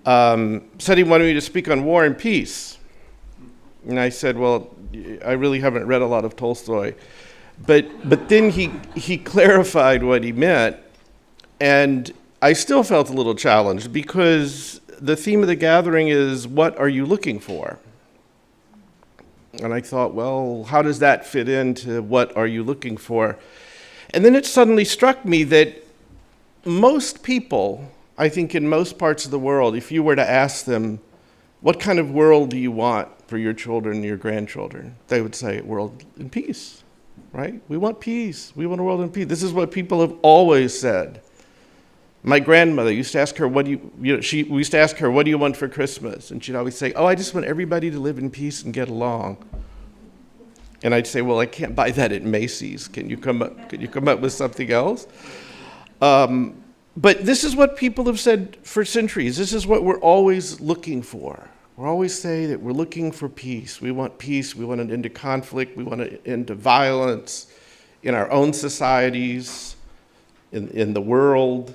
said he wanted me to speak on war and peace. And I said, well, I really haven't read a lot of Tolstoy. But then he clarified what he meant, and I still felt a little challenged because the theme of the gathering is, what are you looking for? And I thought, well, how does that fit into what are you looking for? And then it suddenly struck me that most people, I think in most parts of the world, if you were to ask them, what kind of world do you want for your children and your grandchildren? They would say, a world in peace, right? We want peace. We want a world in peace. This is what people have always said. My grandmother used to ask her, we used to ask her, what do you want for Christmas? And she'd always say, oh, I just want everybody to live in peace and get along. And I'd say, well, I can't buy that at Macy's. Can you come up with something else? But this is what people have said for centuries. This is what we're always looking for. We always say that we're looking for peace. We want peace. We want an end to conflict. We want an end to violence in our own societies, in the world.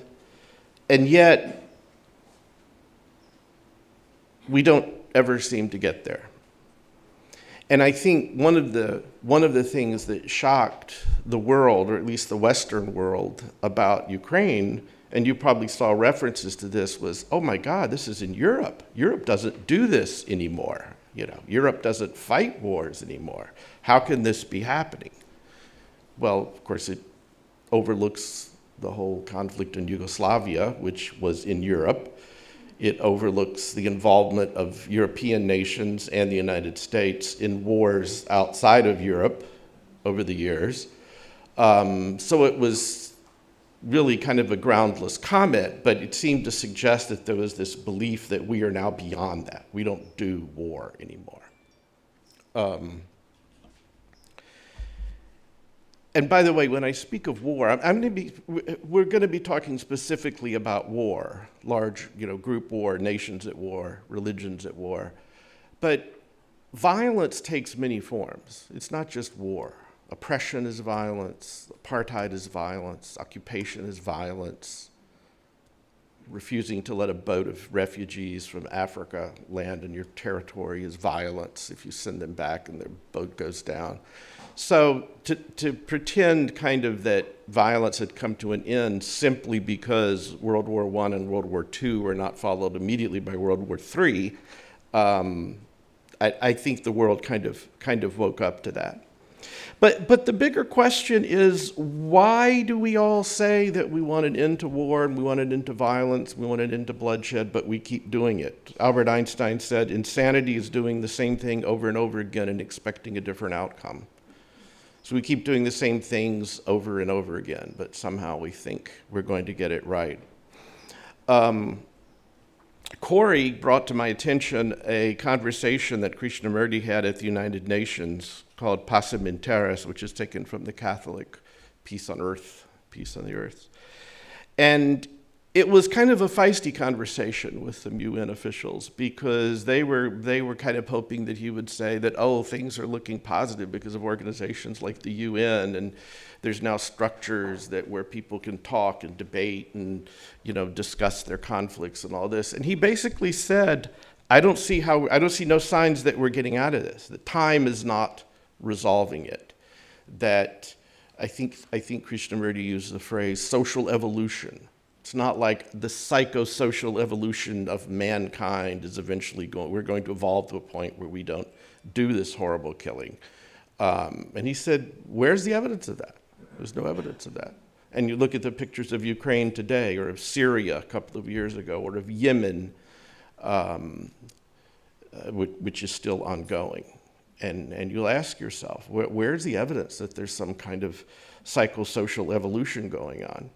And yet, we don't ever seem to get there. And I think one of the things that shocked the world, or at least the Western world, about Ukraine, and you probably saw references to this, was, oh my God, this is in Europe. Europe doesn't do this anymore. Europe doesn't fight wars anymore. How can this be happening? Well, of course, it overlooks the whole conflict in Yugoslavia, which was in Europe. It overlooks the involvement of European nations and the United States in wars outside of Europe over the years. So it was really kind of a groundless comment, but it seemed to suggest that there was this belief that we are now beyond that. We don't do war anymore. And by the way, when I speak of war, we're going to be talking specifically about war, large, group war, nations at war, religions at war. But violence takes many forms. It's not just war. Oppression is violence, apartheid is violence, occupation is violence, refusing to let a boat of refugees from Africa land in your territory is violence if you send them back and their boat goes down. So to pretend kind of that violence had come to an end simply because World War I and World War II were not followed immediately by World War III, I think the world kind of woke up to that. But the bigger question is, why do we all say that we want an end to war and we want an end to violence, we want an end to bloodshed, but we keep doing it? Albert Einstein said, insanity is doing the same thing over and over again and expecting a different outcome. So we keep doing the same things over and over again, but somehow we think we're going to get it right. Corey brought to my attention a conversation that Krishnamurti had at the United Nations called Pacem in Terris, which is taken from the Catholic Peace on Earth, Peace on the Earth. And it was kind of a feisty conversation with some UN officials because they were kind of hoping that he would say that, oh, things are looking positive because of organizations like the UN, and there's now structures where people can talk and debate and discuss their conflicts and all this. And he basically said, I don't see no signs that we're getting out of this. That time is not resolving it. That I think Krishnamurti used the phrase social evolution. It's not like the psychosocial evolution of mankind is eventually we're going to evolve to a point where we don't do this horrible killing. And he said, where's the evidence of that? There's no evidence of that. And you look at the pictures of Ukraine today, or of Syria a couple of years ago, or of Yemen, which is still ongoing. And you'll ask yourself, where's the evidence that there's some kind of psychosocial evolution going on?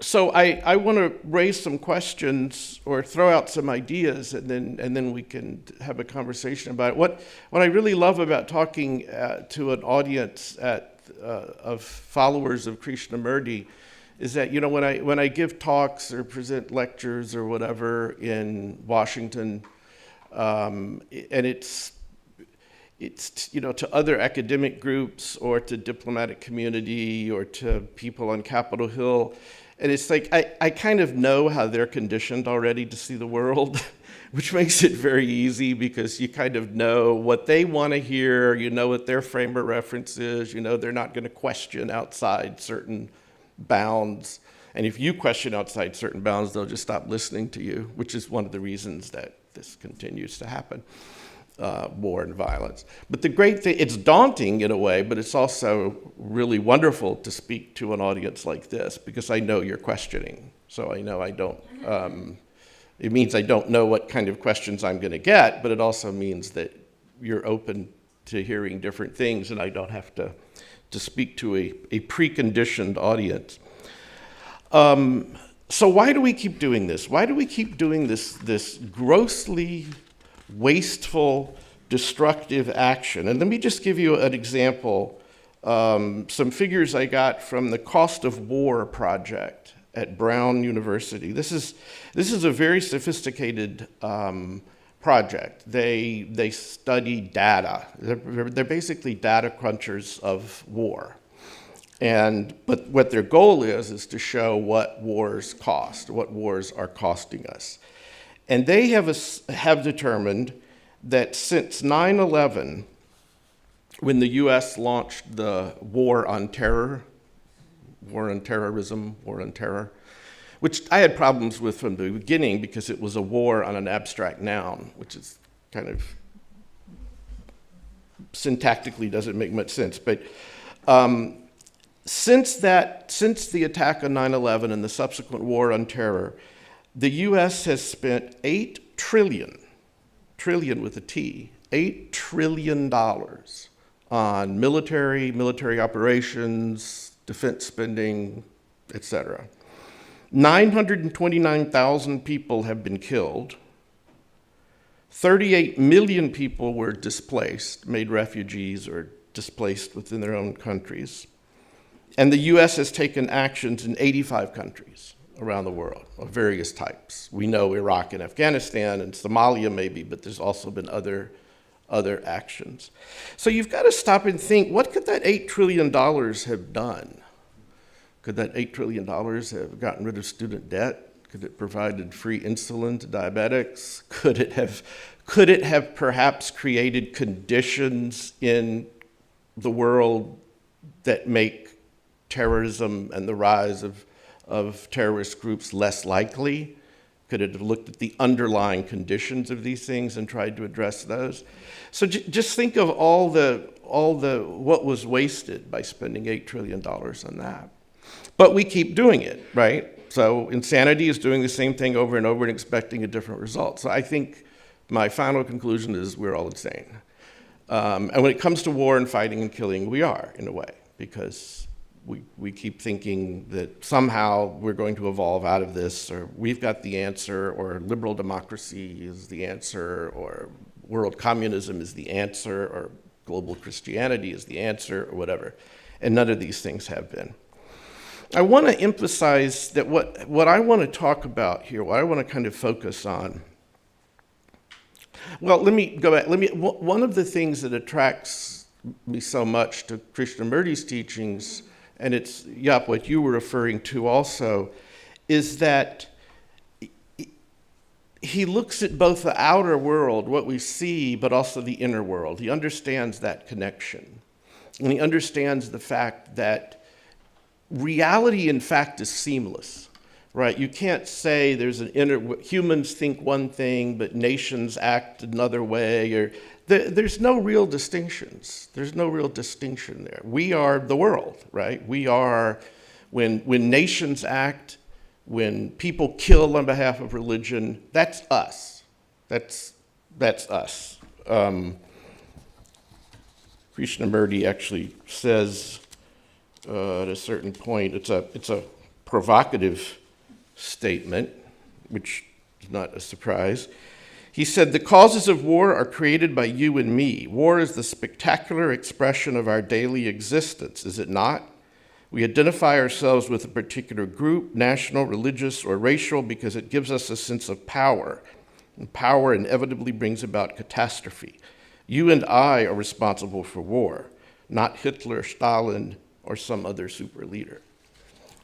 So I want to raise some questions or throw out some ideas, and then we can have a conversation about it. What I really love about talking to an audience of followers of Krishnamurti is that when I give talks or present lectures or whatever in Washington, and it's to other academic groups or to diplomatic community or to people on Capitol Hill, And it's like, I kind of know how they're conditioned already to see the world, which makes it very easy because you kind of know what they want to hear, you know what their frame of reference is, you know they're not going to question outside certain bounds. And if you question outside certain bounds, they'll just stop listening to you, which is one of the reasons that this continues to happen, war and violence. But the great thing, it's daunting in a way, but it's also really wonderful to speak to an audience like this because I know you're questioning. So I know I don't, it means I don't know what kind of questions I'm going to get, but it also means that you're open to hearing different things and I don't have to speak to a preconditioned audience. So why do we keep doing this? Why do we keep doing this grossly wasteful, destructive action? And let me just give you an example. Some figures I got from the Cost of War project at Brown University. This is a very sophisticated project. They study data. They're basically data crunchers of war. But what their goal is to show what wars cost, what wars are costing us. And they have determined that since 9/11, when the US launched the war on terror, war on terrorism, war on terror, which I had problems with from the beginning because it was a war on an abstract noun, which is kind of syntactically doesn't make much sense. But since the attack on 9/11 and the subsequent war on terror, the US has spent $8 trillion with a T, $8 trillion on military operations, defense spending, etc. 929,000 people have been killed. 38 million people were displaced, made refugees or displaced within their own countries. And the US has taken actions in 85 countries around the world of various types. We know Iraq and Afghanistan and Somalia maybe, but there's also been other actions. So you've got to stop and think, what could that $8 trillion have done? Could that $8 trillion have gotten rid of student debt? Could it provided free insulin to diabetics? Could it have perhaps created conditions in the world that make terrorism and the rise of terrorist groups less likely? Could it have looked at the underlying conditions of these things and tried to address those? So just think of all the what was wasted by spending $8 trillion on that. But we keep doing it, right? So insanity is doing the same thing over and over and expecting a different result. So I think my final conclusion is we're all insane. And when it comes to war and fighting and killing, we are, in a way, because we keep thinking that somehow we're going to evolve out of this, or we've got the answer, or liberal democracy is the answer, or world communism is the answer, or global Christianity is the answer, or whatever. And none of these things have been. I want to emphasize that what I want to talk about here, what I want to kind of focus on. Well, let me go back. One of the things that attracts me so much to Krishnamurti's teachings, and it's, Yap, what you were referring to also, is that he looks at both the outer world, what we see, but also the inner world. He understands that connection. And he understands the fact that reality, in fact, is seamless, right? You can't say there's humans think one thing, but nations act another way, or there's no real distinctions. There's no real distinction there. We are the world, right? We are, when nations act, when people kill on behalf of religion, that's us. That's us. Krishnamurti actually says at a certain point, it's a provocative statement, which is not a surprise. He said, "The causes of war are created by you and me. War is the spectacular expression of our daily existence, is it not? We identify ourselves with a particular group, national, religious, or racial, because it gives us a sense of power. And power inevitably brings about catastrophe. You and I are responsible for war, not Hitler, Stalin, or some other super leader."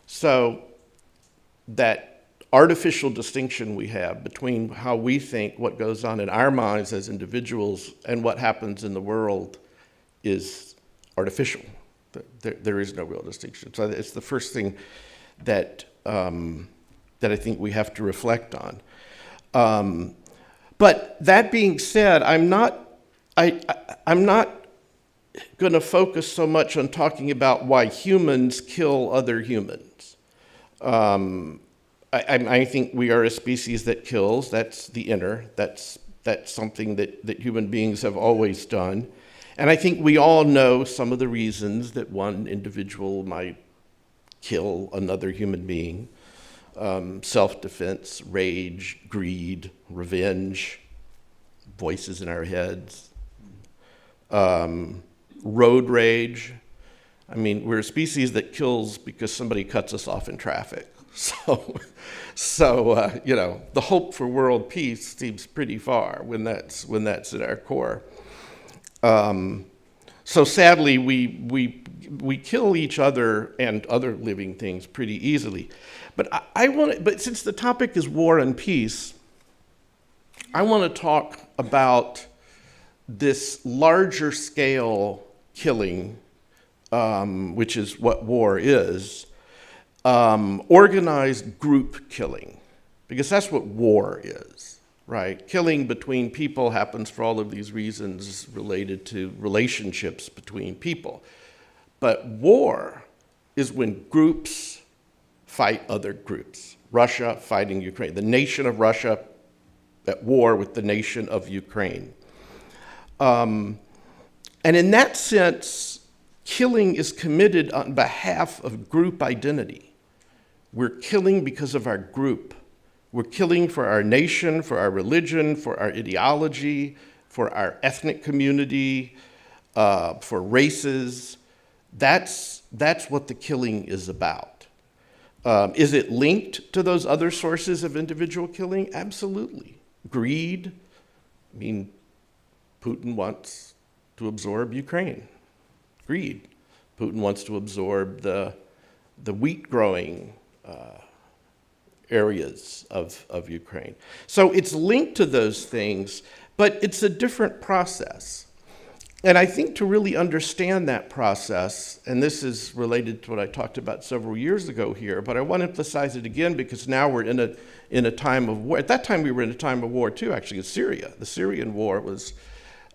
So that artificial distinction we have between how we think, what goes on in our minds as individuals, and what happens in the world is artificial. There is no real distinction. So it's the first thing that that I think we have to reflect on. But that being said, I'm not going to focus so much on talking about why humans kill other humans. I think we are a species that kills. That's the inner. That's something that human beings have always done. And I think we all know some of the reasons that one individual might kill another human being. Self-defense, rage, greed, revenge, voices in our heads, road rage. I mean, we're a species that kills because somebody cuts us off in traffic. So the hope for world peace seems pretty far when that's at our core. So sadly, we kill each other and other living things pretty easily. But since the topic is war and peace, I want to talk about this larger scale killing, which is what war is, organized group killing, because that's what war is, right? Killing between people happens for all of these reasons related to relationships between people. But war is when groups fight other groups. Russia fighting Ukraine. The nation of Russia at war with the nation of Ukraine. And in that sense, killing is committed on behalf of group identity. We're killing because of our group. We're killing for our nation, for our religion, for our ideology, for our ethnic community, for races. That's what the killing is about. Is it linked to those other sources of individual killing? Absolutely. Greed. I mean, Putin wants to absorb Ukraine. Greed. Putin wants to absorb the wheat growing areas of Ukraine. So it's linked to those things, but it's a different process. And I think to really understand that process, and this is related to what I talked about several years ago here, but I want to emphasize it again because now we're in a time of war. At that time we were in a time of war too, actually, in Syria. The Syrian war was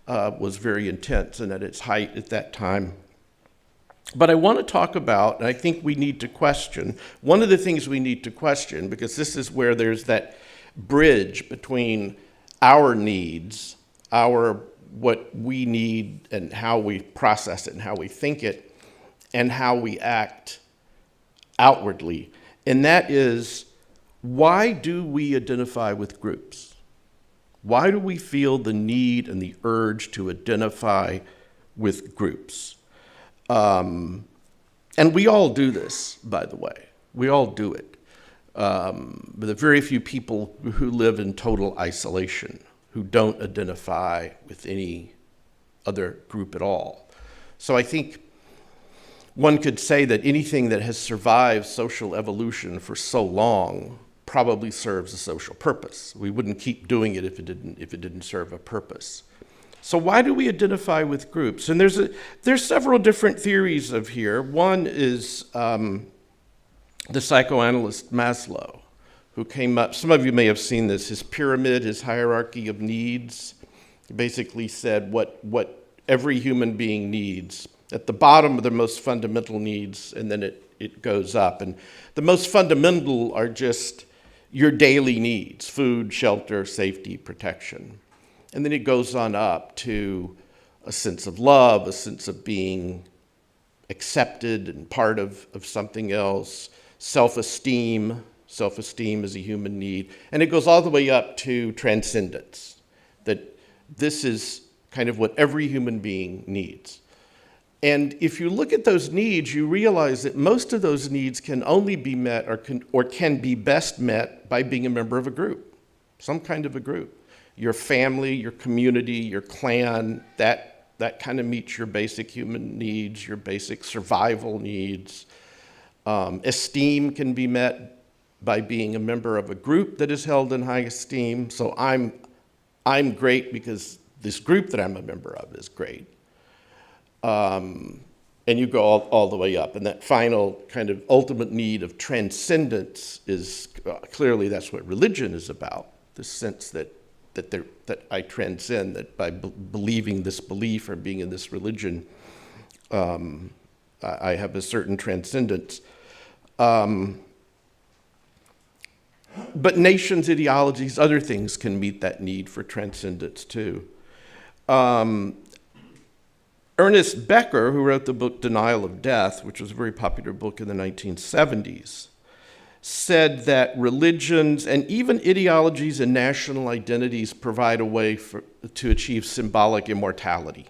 very intense and at its height at that time. But I want to talk about, and I think we need to question, one of the things we need to question, because this is where there's that bridge between our needs, what we need and how we process it and how we think it, and how we act outwardly. And that is, why do we identify with groups? Why do we feel the need and the urge to identify with groups? And we all do this, by the way. We all do it. But there are very few people who live in total isolation, who don't identify with any other group at all. So I think one could say that anything that has survived social evolution for so long probably serves a social purpose. We wouldn't keep doing it if it didn't serve a purpose. So why do we identify with groups? And there's several different theories of here. One is the psychoanalyst Maslow, who came up, some of you may have seen this, his pyramid, his hierarchy of needs. He basically said what every human being needs. At the bottom are the most fundamental needs, and then it goes up. And the most fundamental are just your daily needs: food, shelter, safety, protection. And then it goes on up to a sense of love, a sense of being accepted and part of something else, self-esteem. Self-esteem is a human need. And it goes all the way up to transcendence, that this is kind of what every human being needs. And if you look at those needs, you realize that most of those needs can only be met or can be best met by being a member of a group, some kind of a group. Your family, your community, your clan, that kind of meets your basic human needs, your basic survival needs. Esteem can be met by being a member of a group that is held in high esteem. So I'm great because this group that I'm a member of is great. And you go all the way up. And that final kind of ultimate need of transcendence is clearly that's what religion is about, the sense that I transcend, that by believing this belief or being in this religion, I have a certain transcendence. But nations, ideologies, other things can meet that need for transcendence too. Ernest Becker, who wrote the book Denial of Death, which was a very popular book in the 1970s, said that religions and even ideologies and national identities provide a way to achieve symbolic immortality,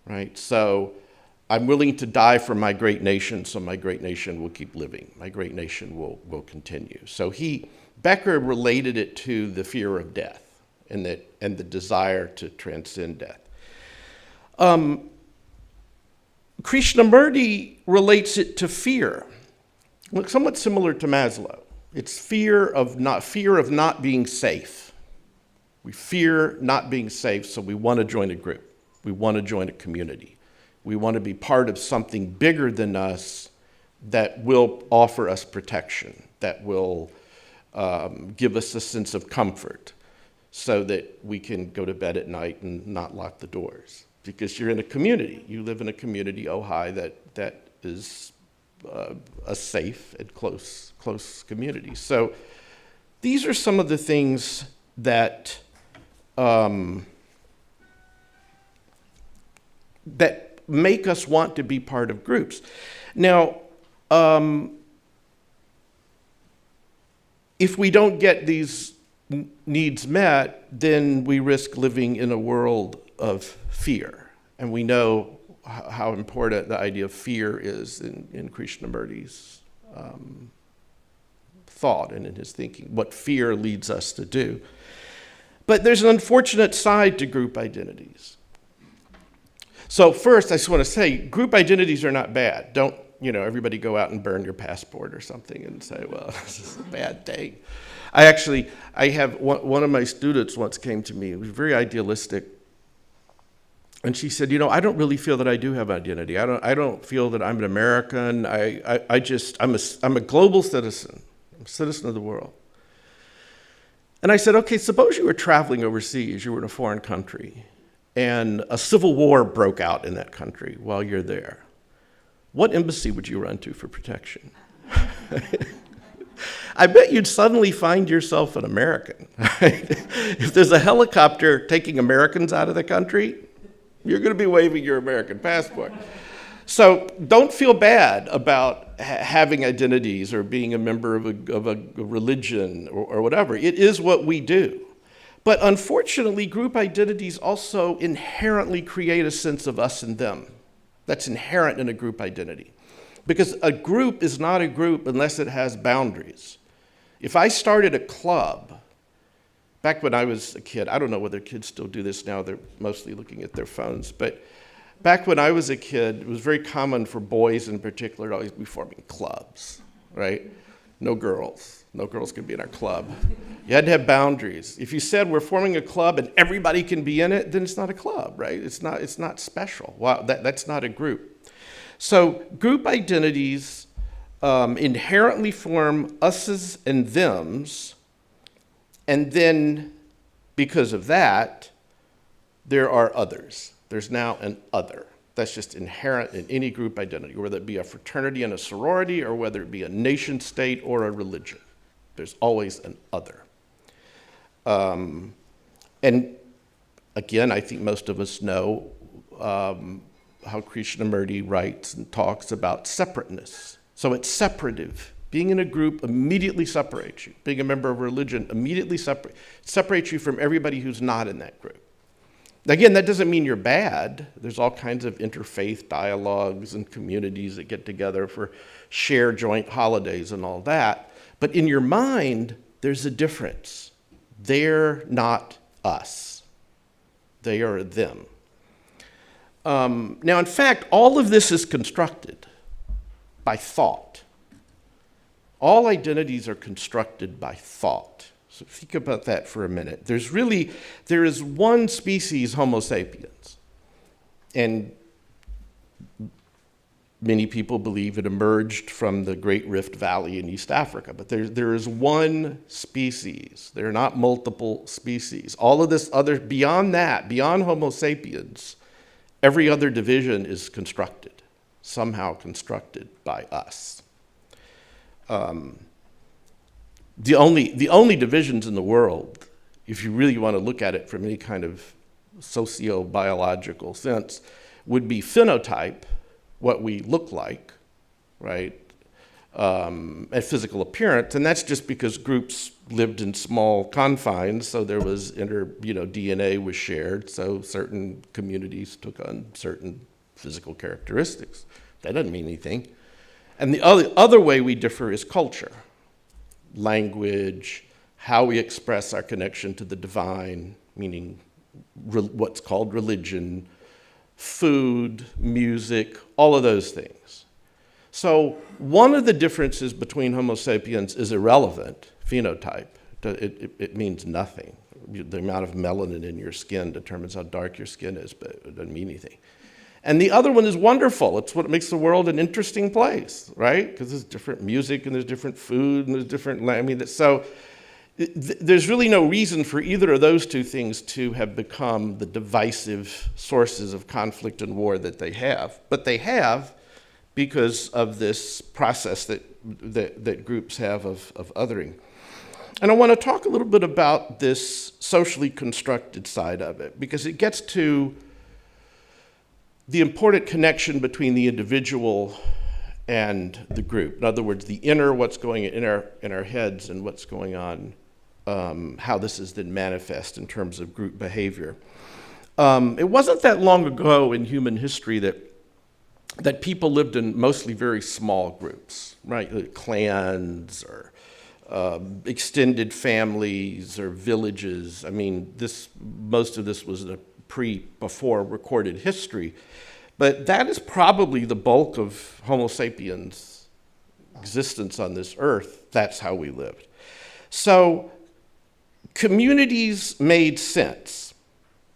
right? So I'm willing to die for my great nation, so my great nation will keep living. My great nation will continue. So Becker related it to the fear of death and the desire to transcend death. Krishnamurti relates it to fear, somewhat similar to Maslow. It's fear of not being safe. We fear not being safe, so we want to join a group. We want to join a community. We want to be part of something bigger than us that will offer us protection, that will give us a sense of comfort so that we can go to bed at night and not lock the doors. Because you're in a community. You live in a community, Ojai, that is a safe and close community. So these are some of the things that that make us want to be part of groups. Now, if we don't get these needs met, then we risk living in a world of fear. And we know how important the idea of fear is in Krishnamurti's thought and in his thinking, what fear leads us to do. But there's an unfortunate side to group identities. So first, I just want to say, group identities are not bad. Don't, everybody go out and burn your passport or something and say, well, this is a bad thing. I have one of my students once came to me, who was very idealistic, and she said, I don't really feel that I do have identity. I don't feel that I'm an American. I'm a global citizen. I'm a citizen of the world. And I said, okay, suppose you were traveling overseas, you were in a foreign country, and a civil war broke out in that country while you're there. What embassy would you run to for protection? I bet you'd suddenly find yourself an American. Right? If there's a helicopter taking Americans out of the country, you're going to be waving your American passport. So don't feel bad about having identities or being a member of a religion or whatever. It is what we do. But unfortunately, group identities also inherently create a sense of us and them. That's inherent in a group identity. Because a group is not a group unless it has boundaries. If I started a club, back when I was a kid, I don't know whether kids still do this now, they're mostly looking at their phones, but back when I was a kid, it was very common for boys in particular to always be forming clubs, right? No girls could be in our club. You had to have boundaries. If you said we're forming a club and everybody can be in it, then it's not a club, right? It's not special. Wow, that's not a group. So group identities inherently form us's and them's, and then because of that, there are others. There's now an other. That's just inherent in any group identity, whether it be a fraternity and a sorority or whether it be a nation state or a religion. There's always an other. And again, I think most of us know how Krishnamurti writes and talks about separateness. So it's separative. Being in a group immediately separates you. Being a member of a religion immediately separates you from everybody who's not in that group. Again, that doesn't mean you're bad. There's all kinds of interfaith dialogues and communities that get together for shared joint holidays and all that. But in your mind, there's a difference. They're not us. They are them. Now, in fact, all of this is constructed by thought. all identities are constructed by thought. So think about that for a minute. There is one species, Homo sapiens, and many people believe it emerged from the Great Rift Valley in East Africa, but there is one species. There are not multiple species. All of this other, beyond that, beyond Homo sapiens, every other division is constructed, somehow constructed by us. The only divisions in the world, if you really want to look at it from any kind of socio-biological sense, would be phenotype, what we look like, right, and physical appearance, and that's just because groups lived in small confines, so there was DNA was shared, so certain communities took on certain physical characteristics. That doesn't mean anything. And the other way we differ is culture, language, how we express our connection to the divine, meaning what's called religion, food, music, all of those things. So one of the differences between Homo sapiens is irrelevant, phenotype. It means nothing. The amount of melanin in your skin determines how dark your skin is, but it doesn't mean anything. And the other one is wonderful. It's what makes the world an interesting place, right? Because there's different music and there's different food and there's different, so there's really no reason for either of those two things to have become the divisive sources of conflict and war that they have. But they have because of this process that groups have of othering. And I want to talk a little bit about this socially constructed side of it, because it gets to the important connection between the individual and the group. In other words, the inner, what's going in our heads, and what's going on, how this is then manifest in terms of group behavior. It wasn't that long ago in human history that people lived in mostly very small groups, right? Clans or extended families or villages. I mean, most of this was before recorded history. But that is probably the bulk of Homo sapiens' existence on this earth. That's how we lived. So communities made sense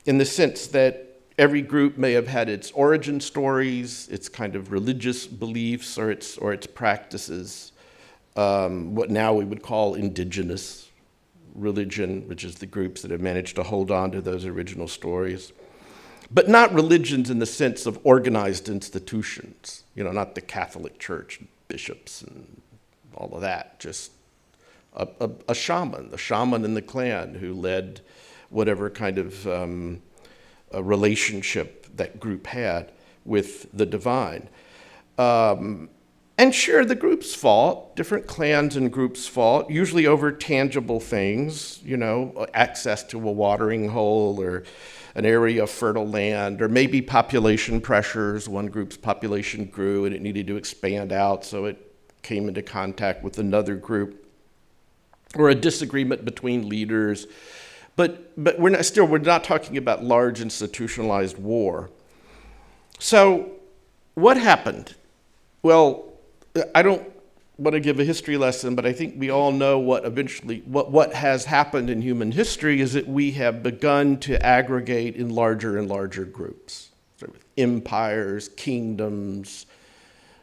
in the sense that every group may have had its origin stories, its kind of religious beliefs, or its practices, what now we would call indigenous religion, which is the groups that have managed to hold on to those original stories. But not religions in the sense of organized institutions, not the Catholic Church, bishops and all of that, just a shaman, the shaman in the clan who led whatever kind of a relationship that group had with the divine. And sure, the groups fought, different clans and groups fought, usually over tangible things, access to a watering hole or an area of fertile land, or maybe population pressures. One group's population grew and it needed to expand out, so it came into contact with another group, or a disagreement between leaders. But we're not talking about large institutionalized war. So what happened? Well, I don't want to give a history lesson, but I think we all know what has happened in human history is that we have begun to aggregate in larger and larger groups. Sort of empires, kingdoms,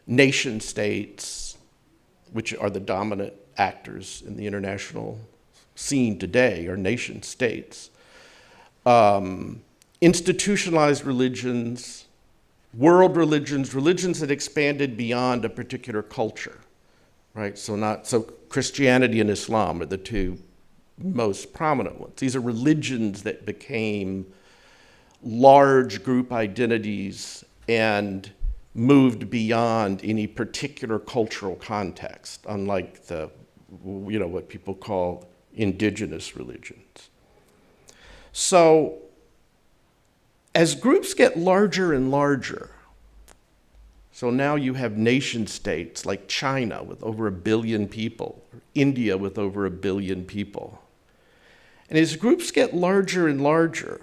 nation states, which are the dominant actors in the international scene today, are nation states. Institutionalized religions, world religions that expanded beyond a particular culture, right? So Christianity and Islam are the two most prominent ones. These are religions that became large group identities and moved beyond any particular cultural context, unlike what people call indigenous religions. So as groups get larger and larger, so now you have nation states like China with over 1 billion people, or India with over 1 billion people. And as groups get larger and larger,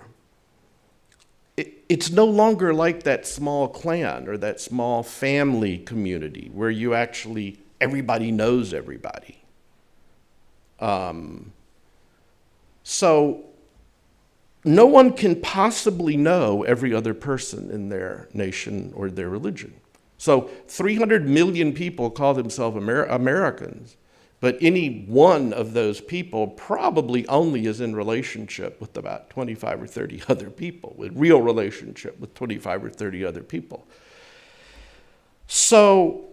it's no longer like that small clan or that small family community where you actually everybody knows everybody. So no one can possibly know every other person in their nation or their religion. So 300 million people call themselves Americans, but any one of those people probably only is in relationship with about 25 or 30 other people, with real relationship with 25 or 30 other people. So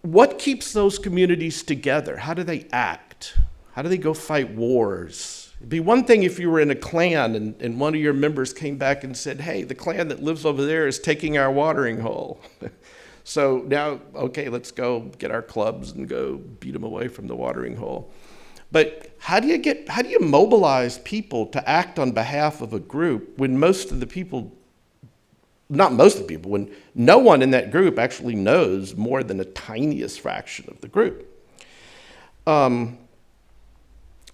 what keeps those communities together? How do they act? How do they go fight wars? It'd be one thing if you were in a clan and one of your members came back and said, hey, the clan that lives over there is taking our watering hole. So now, okay, let's go get our clubs and go beat them away from the watering hole. But how do you mobilize people to act on behalf of a group when when no one in that group actually knows more than the tiniest fraction of the group?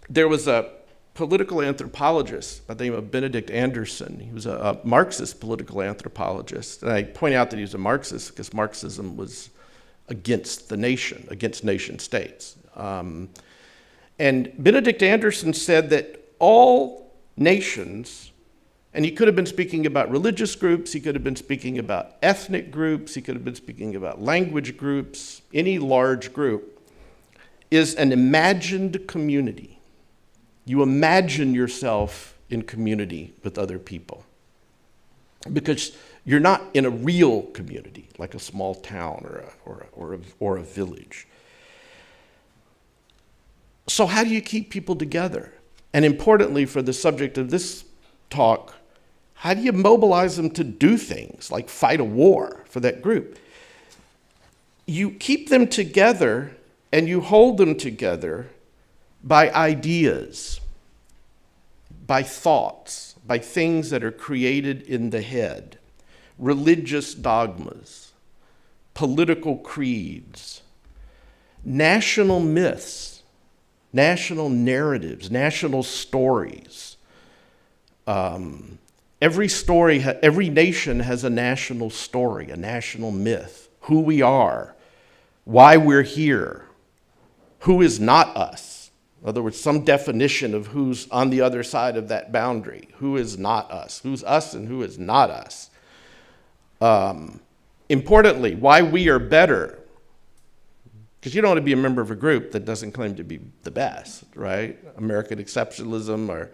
There was a political anthropologist by the name of Benedict Anderson. He was a Marxist political anthropologist. And I point out that he was a Marxist because Marxism was against the nation, against nation states. And Benedict Anderson said that all nations, and he could have been speaking about religious groups, he could have been speaking about ethnic groups, he could have been speaking about language groups, any large group, is an imagined community. You imagine yourself in community with other people because you're not in a real community like a small town or a village. So how do you keep people together? And importantly, for the subject of this talk, how do you mobilize them to do things like fight a war for that group? You keep them together and you hold them together by ideas, by thoughts, by things that are created in the head, religious dogmas, political creeds, national myths, national narratives, national stories. Every nation has a national story, a national myth, who we are, why we're here, who is not us. In other words, some definition of who's on the other side of that boundary. Who is not us? Who's us and who is not us? Importantly, why we are better. Because you don't want to be a member of a group that doesn't claim to be the best, right? American exceptionalism or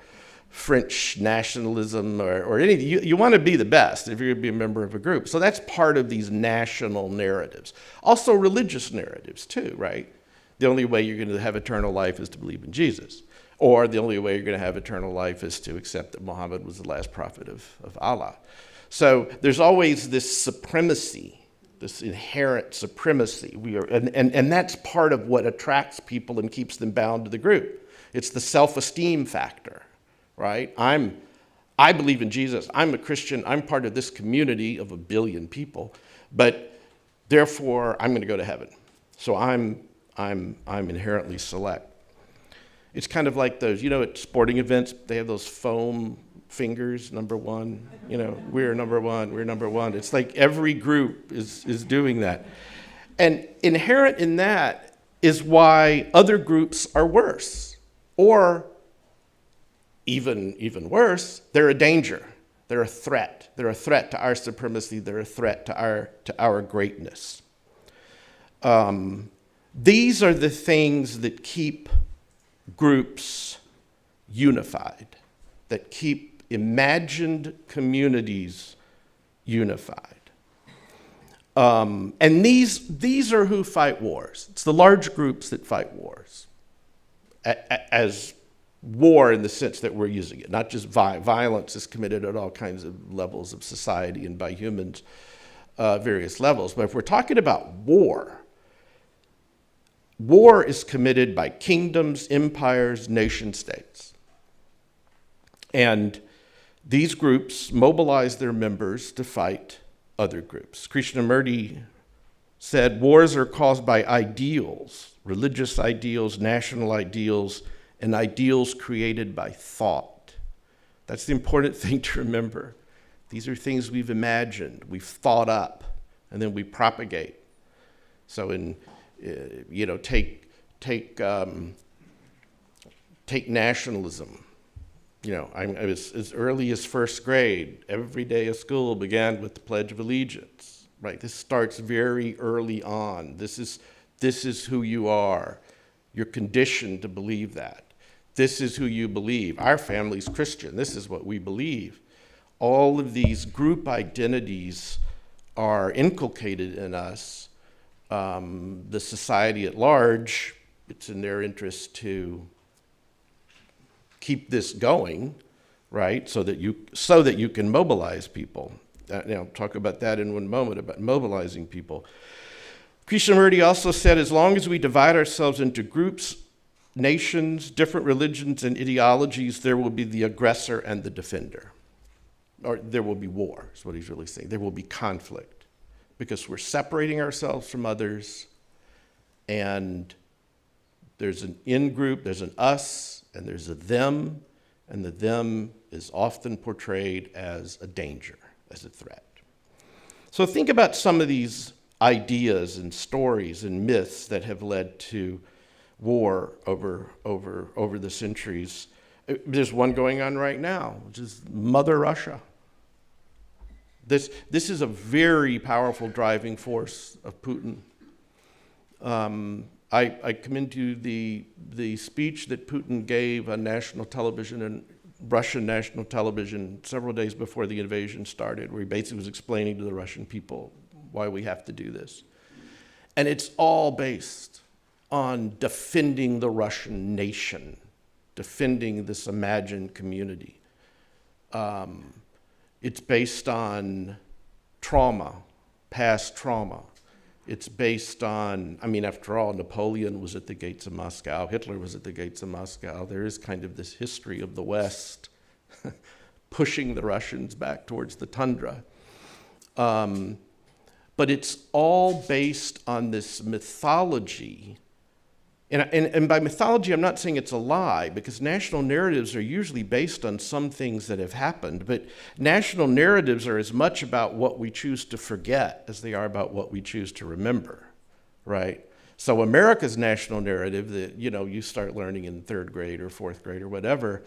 French nationalism or anything. You want to be the best if you're going to be a member of a group. So that's part of these national narratives. Also religious narratives too, right? The only way you're going to have eternal life is to believe in Jesus. Or the only way you're going to have eternal life is to accept that Muhammad was the last prophet of Allah. So there's always this supremacy, this inherent supremacy. And that's part of what attracts people and keeps them bound to the group. It's the self-esteem factor, right? I believe in Jesus. I'm a Christian. I'm part of this community of 1 billion people. But therefore, I'm going to go to heaven. So I'm inherently select. It's kind of like those, at sporting events, they have those foam fingers, number one. We're number one, we're number one. It's like every group is doing that. And inherent in that is why other groups are worse. Or even worse, they're a danger. They're a threat. They're a threat to our supremacy. They're a threat to our greatness. These are the things that keep groups unified, that keep imagined communities unified. And these are who fight wars. It's the large groups that fight wars, as war in the sense that we're using it, not just violence is committed at all kinds of levels of society and by humans, various levels. But if we're talking about war is committed by kingdoms, empires, nation states. And these groups mobilize their members to fight other groups. Krishnamurti said, wars are caused by ideals, religious ideals, national ideals, and ideals created by thought. That's the important thing to remember. These are things we've imagined, we've thought up, and then we propagate. So in Take nationalism. I was as early as first grade. Every day of school began with the Pledge of Allegiance. Right. This starts very early on. This is who you are. You're conditioned to believe that. This is who you believe. Our family's Christian. This is what we believe. All of these group identities are inculcated in us. The society at large, it's in their interest to keep this going, right? So that you can mobilize people. I'll talk about that in one moment, about mobilizing people. Krishnamurti also said, as long as we divide ourselves into groups, nations, different religions, and ideologies, there will be the aggressor and the defender. Or there will be war, is what he's really saying. There will be conflict because we're separating ourselves from others, and there's an in-group, there's an us, and there's a them, and the them is often portrayed as a danger, as a threat. So think about some of these ideas and stories and myths that have led to war over the centuries. There's one going on right now, which is Mother Russia. This is a very powerful driving force of Putin. I commend you the speech that Putin gave on national television and Russian national television several days before the invasion started, where he basically was explaining to the Russian people why we have to do this. And it's all based on defending the Russian nation, defending this imagined community. It's based on trauma, past trauma. It's based on, after all, Napoleon was at the gates of Moscow. Hitler was at the gates of Moscow. There is kind of this history of the West pushing the Russians back towards the tundra. But it's all based on this mythology. And by mythology, I'm not saying it's a lie, because national narratives are usually based on some things that have happened. But national narratives are as much about what we choose to forget as they are about what we choose to remember, right? So America's national narrative that, you start learning in third grade or fourth grade or whatever,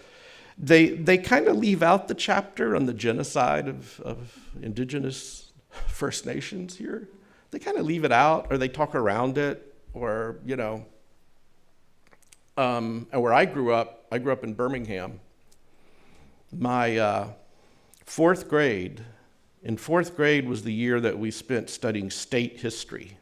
they kind of leave out the chapter on the genocide of indigenous First Nations here. They kind of leave it out, or they talk around it, or, and where I grew up in Birmingham. My fourth grade was the year that we spent studying state history.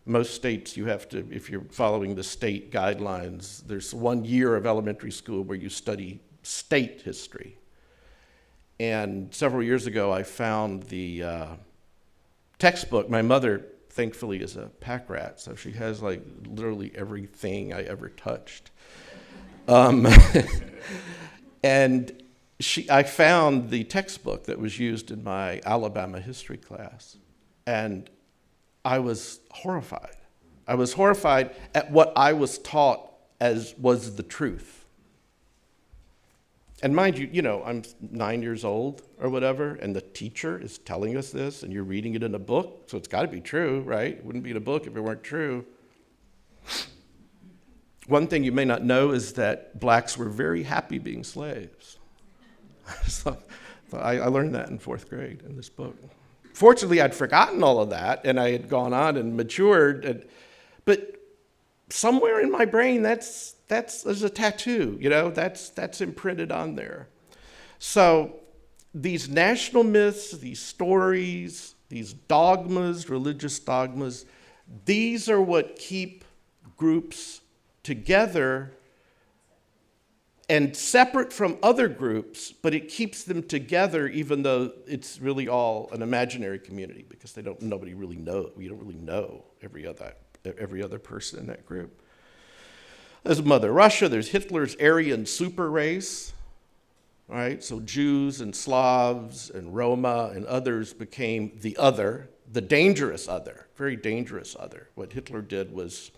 Most states you have to, if you're following the state guidelines, there's 1 year of elementary school where you study state history. And several years ago, I found the textbook. My mother, thankfully, is a pack rat, so she has literally everything I ever touched. And I found the textbook that was used in my Alabama history class, and I was horrified. I was horrified at what I was taught as was the truth. And mind you, I'm 9 years old or whatever, and the teacher is telling us this, and you're reading it in a book, so it's got to be true, right? It wouldn't be in a book if it weren't true. One thing you may not know is that blacks were very happy being slaves. So I learned that in fourth grade in this book. Fortunately, I'd forgotten all of that, and I had gone on and matured. But somewhere in my brain, there's a tattoo, that's imprinted on there. So these national myths, these stories, these dogmas, religious dogmas, these are what keep groups together and separate from other groups, but it keeps them together even though it's really all an imaginary community, because nobody really knows. We don't really know every other person in that group. There's Mother Russia, there's Hitler's Aryan super race, right? So Jews and Slavs and Roma and others became the other, the dangerous other, very dangerous other. What Hitler did was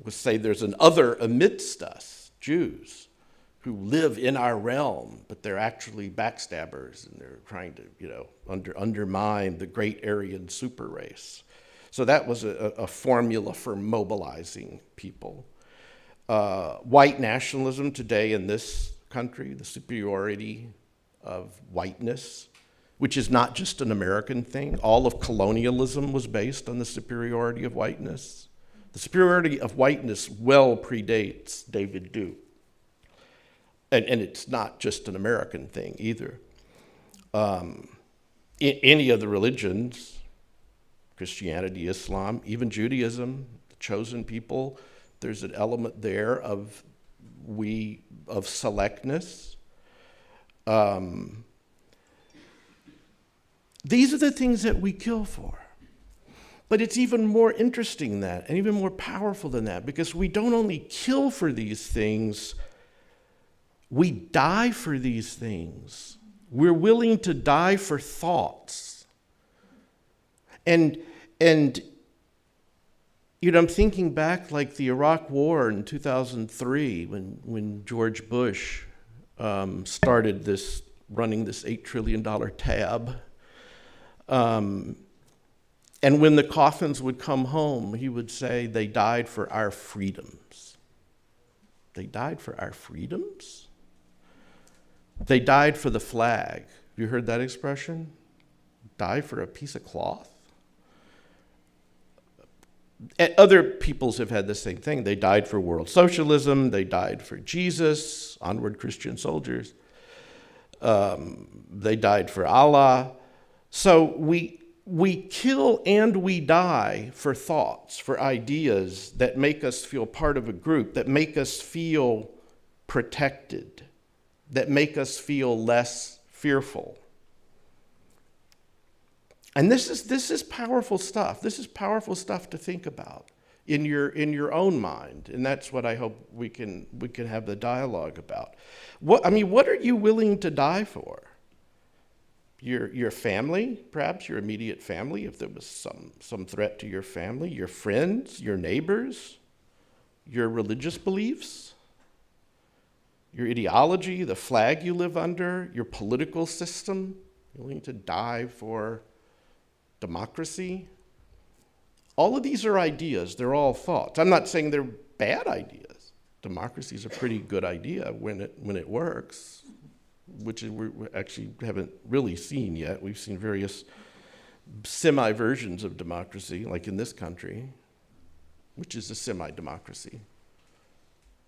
say there's an other amidst us, Jews, who live in our realm, but they're actually backstabbers, and they're trying to, undermine the great Aryan super race. So that was a formula for mobilizing people. White nationalism today in this country, the superiority of whiteness, which is not just an American thing. All of colonialism was based on the superiority of whiteness. The superiority of whiteness well predates David Duke. And it's not just an American thing either. Any of the religions, Christianity, Islam, even Judaism, the chosen people, there's an element there of selectness. These are the things that we kill for. But it's even more interesting than that, and even more powerful than that, because we don't only kill for these things, we die for these things. We're willing to die for thoughts. And you know, I'm thinking back like the Iraq War in 2003 when George Bush started running this $8 trillion tab. And when the coffins would come home, he would say, they died for our freedoms. They died for our freedoms? They died for the flag. Have you heard that expression? Die for a piece of cloth? Other peoples have had the same thing. They died for world socialism. They died for Jesus, onward Christian soldiers. They died for Allah. So we kill and we die for thoughts, for ideas that make us feel part of a group, that make us feel protected, that make us feel less fearful. And this is powerful stuff. This is powerful stuff to think about in your own mind, and that's what I hope we can have the dialogue about. What are you willing to die for? Your family, perhaps your immediate family, if there was some threat to your family, your friends, your neighbors, your religious beliefs, your ideology, the flag you live under, your political system. You're willing to die for democracy. All of these are ideas. They're all thoughts. I'm not saying they're bad ideas. Democracy is a pretty good idea when it works, which we actually haven't really seen yet. We've seen various semi-versions of democracy, like in this country, which is a semi-democracy.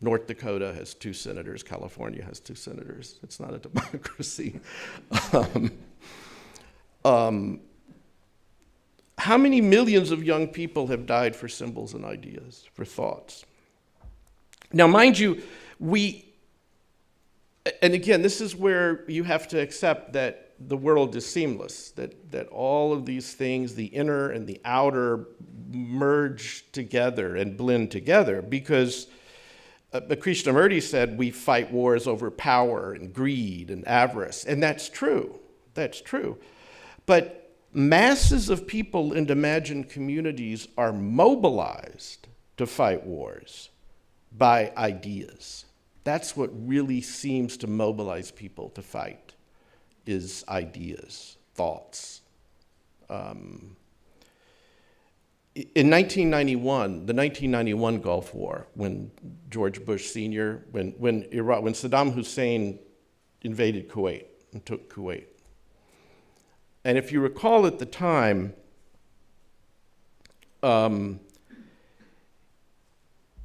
North Dakota has 2 senators. California has 2 senators. It's not a democracy. How many millions of young people have died for symbols and ideas, for thoughts? Now, mind you, and again, this is where you have to accept that the world is seamless, that all of these things, the inner and the outer, merge together and blend together, because Krishnamurti said we fight wars over power and greed and avarice, and that's true. That's true. But masses of people in imagined communities are mobilized to fight wars by ideas. That's what really seems to mobilize people to fight, is ideas, thoughts. In 1991, the 1991 Gulf War, when George Bush Sr., when Saddam Hussein invaded Kuwait and took Kuwait. And if you recall at the time,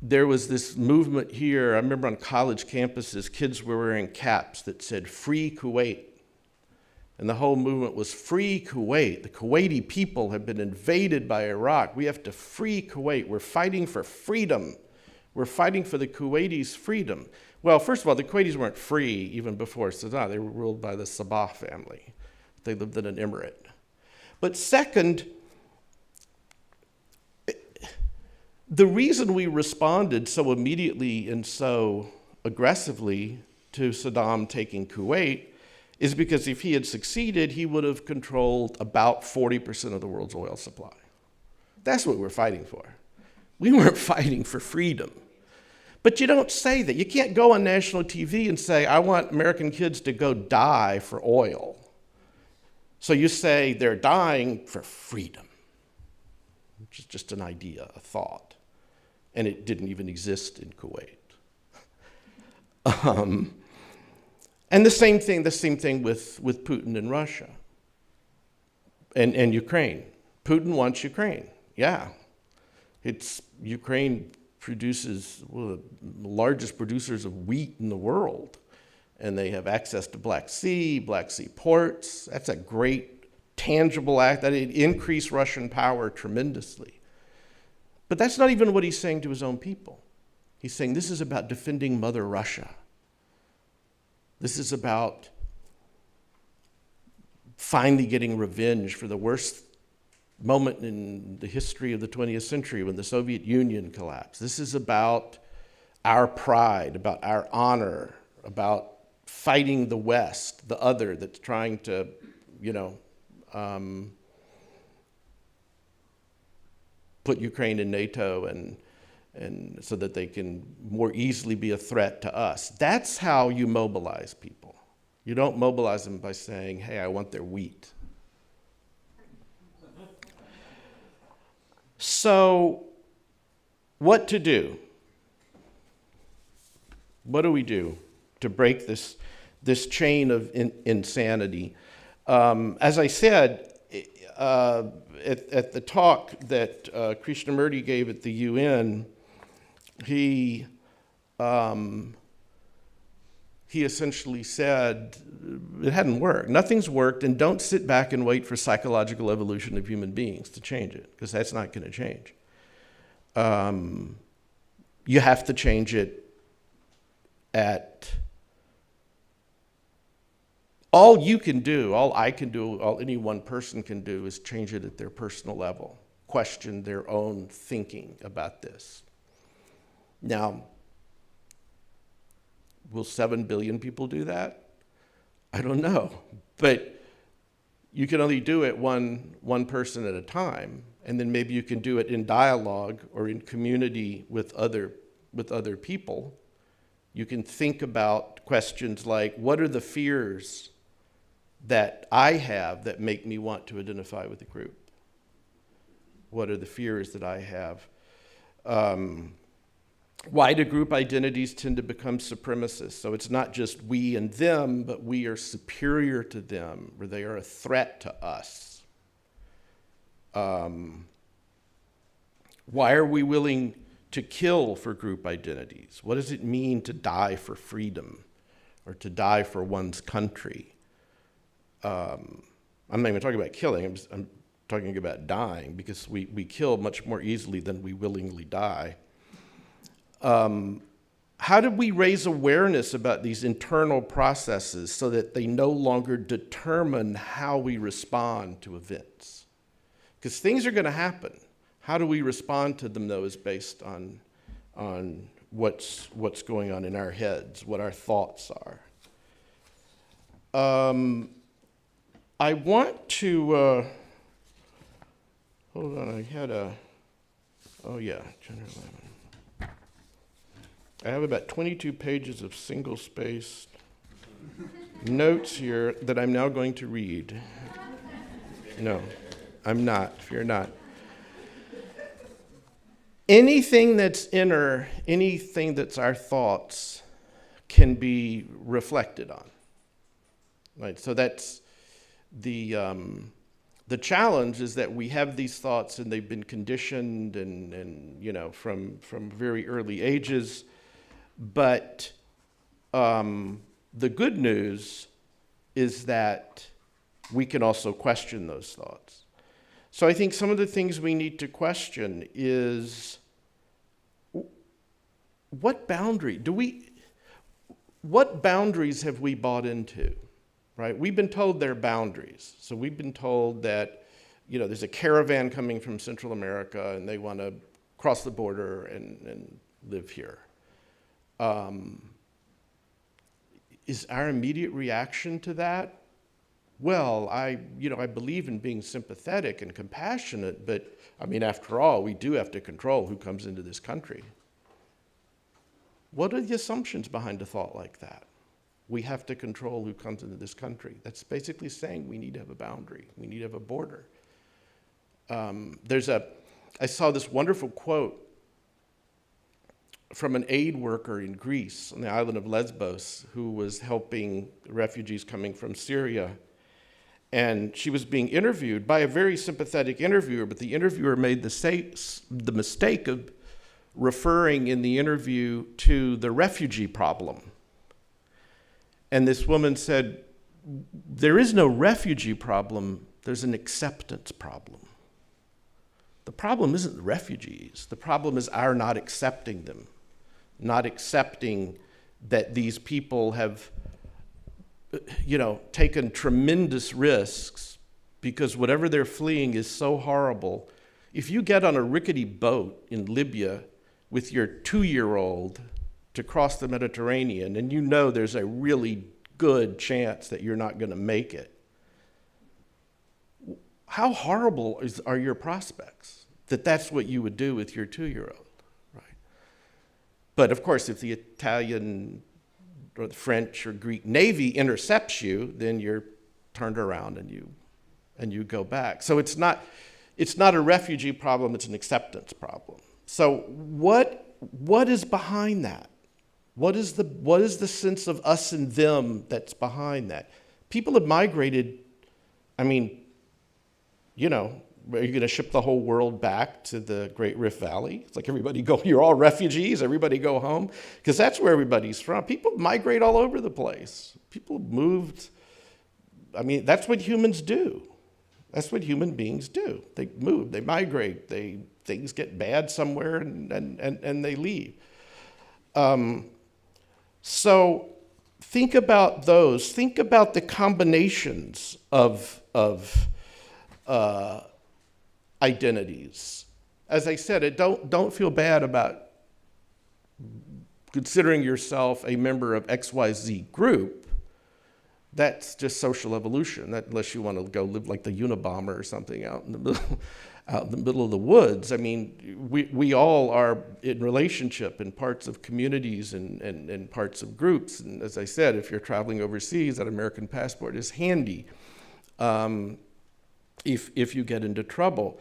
there was this movement here. I remember on college campuses, kids were wearing caps that said, "Free Kuwait." And the whole movement was free Kuwait. The Kuwaiti people have been invaded by Iraq. We have to free Kuwait. We're fighting for freedom. We're fighting for the Kuwaitis' freedom. Well, first of all, the Kuwaitis weren't free even before Saddam. They were ruled by the Sabah family. They lived in an emirate. But second, the reason we responded so immediately and so aggressively to Saddam taking Kuwait is because if he had succeeded, he would have controlled about 40% of the world's oil supply. That's what we're fighting for. We weren't fighting for freedom. But you don't say that. You can't go on national TV and say, I want American kids to go die for oil. So you say they're dying for freedom, which is just an idea, a thought. And it didn't even exist in Kuwait. And the same thing with Putin and Russia and Ukraine. Putin wants Ukraine. Yeah. Ukraine produces one of the largest producers of wheat in the world. And they have access to Black Sea ports. That's a great, tangible act. That it increased Russian power tremendously. But that's not even what he's saying to his own people. He's saying this is about defending Mother Russia. This is about finally getting revenge for the worst moment in the history of the 20th century when the Soviet Union collapsed. This is about our pride, about our honor, about fighting the West, the other that's trying to, put Ukraine in NATO and so that they can more easily be a threat to us. That's how you mobilize people. You don't mobilize them by saying, hey, I want their wheat. So, what to do? What do we do to break this chain of insanity? As I said, at the talk that Krishnamurti gave at the UN, he essentially said it hadn't worked. Nothing's worked, and don't sit back and wait for psychological evolution of human beings to change it, because that's not going to change. You have to change it at all you can do, all I can do, all any one person can do is change it at their personal level, question their own thinking about this. Now, will 7 billion people do that? I don't know, but you can only do it one person at a time, and then maybe you can do it in dialogue or in community with other people. You can think about questions like, what are the fears that I have that make me want to identify with a group? What are the fears that I have? Why do group identities tend to become supremacist? So it's not just we and them, but we are superior to them, or they are a threat to us. Why are we willing to kill for group identities? What does it mean to die for freedom or to die for one's country? I'm not even talking about killing, I'm talking about dying, because we kill much more easily than we willingly die. How do we raise awareness about these internal processes so that they no longer determine how we respond to events? Because things are going to happen. How do we respond to them, though, is based on what's going on in our heads, what our thoughts are. I want to, hold on, I had January 11. I have about 22 pages of single-spaced notes here that I'm now going to read. No, I'm not, fear not. Anything that's inner, anything that's our thoughts can be reflected on. Right, so that's the challenge is that we have these thoughts and they've been conditioned and from very early ages. But the good news is that we can also question those thoughts. So I think some of the things we need to question is what boundary what boundaries have we bought into? Right? We've been told there are boundaries. So we've been told that, there's a caravan coming from Central America and they want to cross the border and live here. Is our immediate reaction to that? Well, I believe in being sympathetic and compassionate, but after all, we do have to control who comes into this country. What are the assumptions behind a thought like that? We have to control who comes into this country. That's basically saying we need to have a boundary. We need to have a border. There's a I saw this wonderful quote from an aid worker in Greece on the island of Lesbos who was helping refugees coming from Syria. And she was being interviewed by a very sympathetic interviewer, but the interviewer made the mistake of referring in the interview to the refugee problem. And this woman said, there is no refugee problem, there's an acceptance problem. The problem isn't the refugees, the problem is our not accepting them, not accepting that these people have taken tremendous risks because whatever they're fleeing is so horrible. If you get on a rickety boat in Libya with your 2-year-old to cross the Mediterranean and you know there's a really good chance that you're not going to make it, how horrible are your prospects that that's what you would do with your 2-year-old, right? But of course, if the Italian or the French or Greek Navy intercepts you, then you're turned around and you go back. So it's not a refugee problem, it's an acceptance problem. So what is behind that? What is the sense of us and them that's behind that? People have migrated, are you going to ship the whole world back to the Great Rift Valley? It's like everybody go, you're all refugees, everybody go home? Because that's where everybody's from. People migrate all over the place. People moved, that's what humans do. That's what human beings do. They move, they migrate, things get bad somewhere and they leave. So think about those. Think about the combinations of identities. As I said, don't feel bad about considering yourself a member of XYZ group. That's just social evolution, unless you want to go live like the Unabomber or something out in the middle of the woods. We all are in relationship in parts of communities and parts of groups. And as I said, if you're traveling overseas, that American passport is handy if you get into trouble.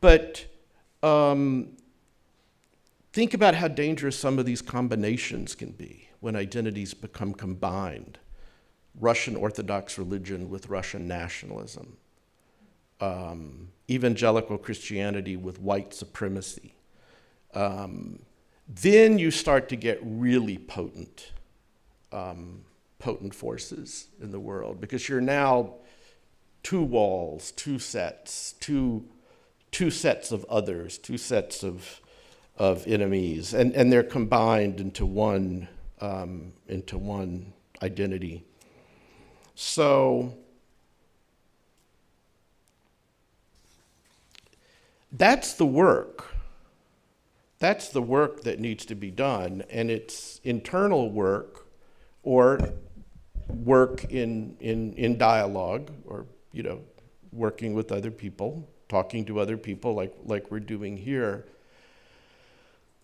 But think about how dangerous some of these combinations can be when identities become combined. Russian Orthodox religion with Russian nationalism. Evangelical Christianity with white supremacy. Then you start to get really potent forces in the world, because you're now two walls, two sets of others, two sets of enemies, and they're combined into one identity. So that's the work. That's the work that needs to be done, and it's internal work or work in dialogue, or working with other people, talking to other people like we're doing here.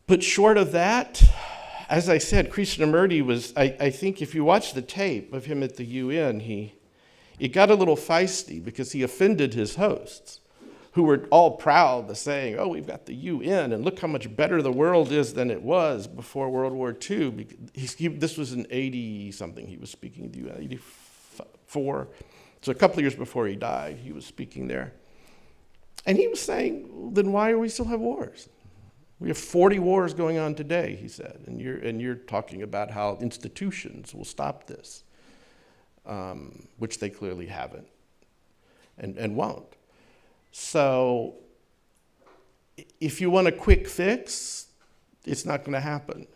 But short of that, as I said, Krishnamurti was, I think if you watch the tape of him at the UN, it got a little feisty because he offended his hosts, who were all proud of saying, oh, we've got the UN, and look how much better the world is than it was before World War II. This was in 80-something, he was speaking at the UN, 84. So a couple of years before he died, he was speaking there. And he was saying, then why do we still have wars? We have 40 wars going on today, he said, and you're talking about how institutions will stop this, which they clearly haven't and won't. So if you want a quick fix, it's not going to happen.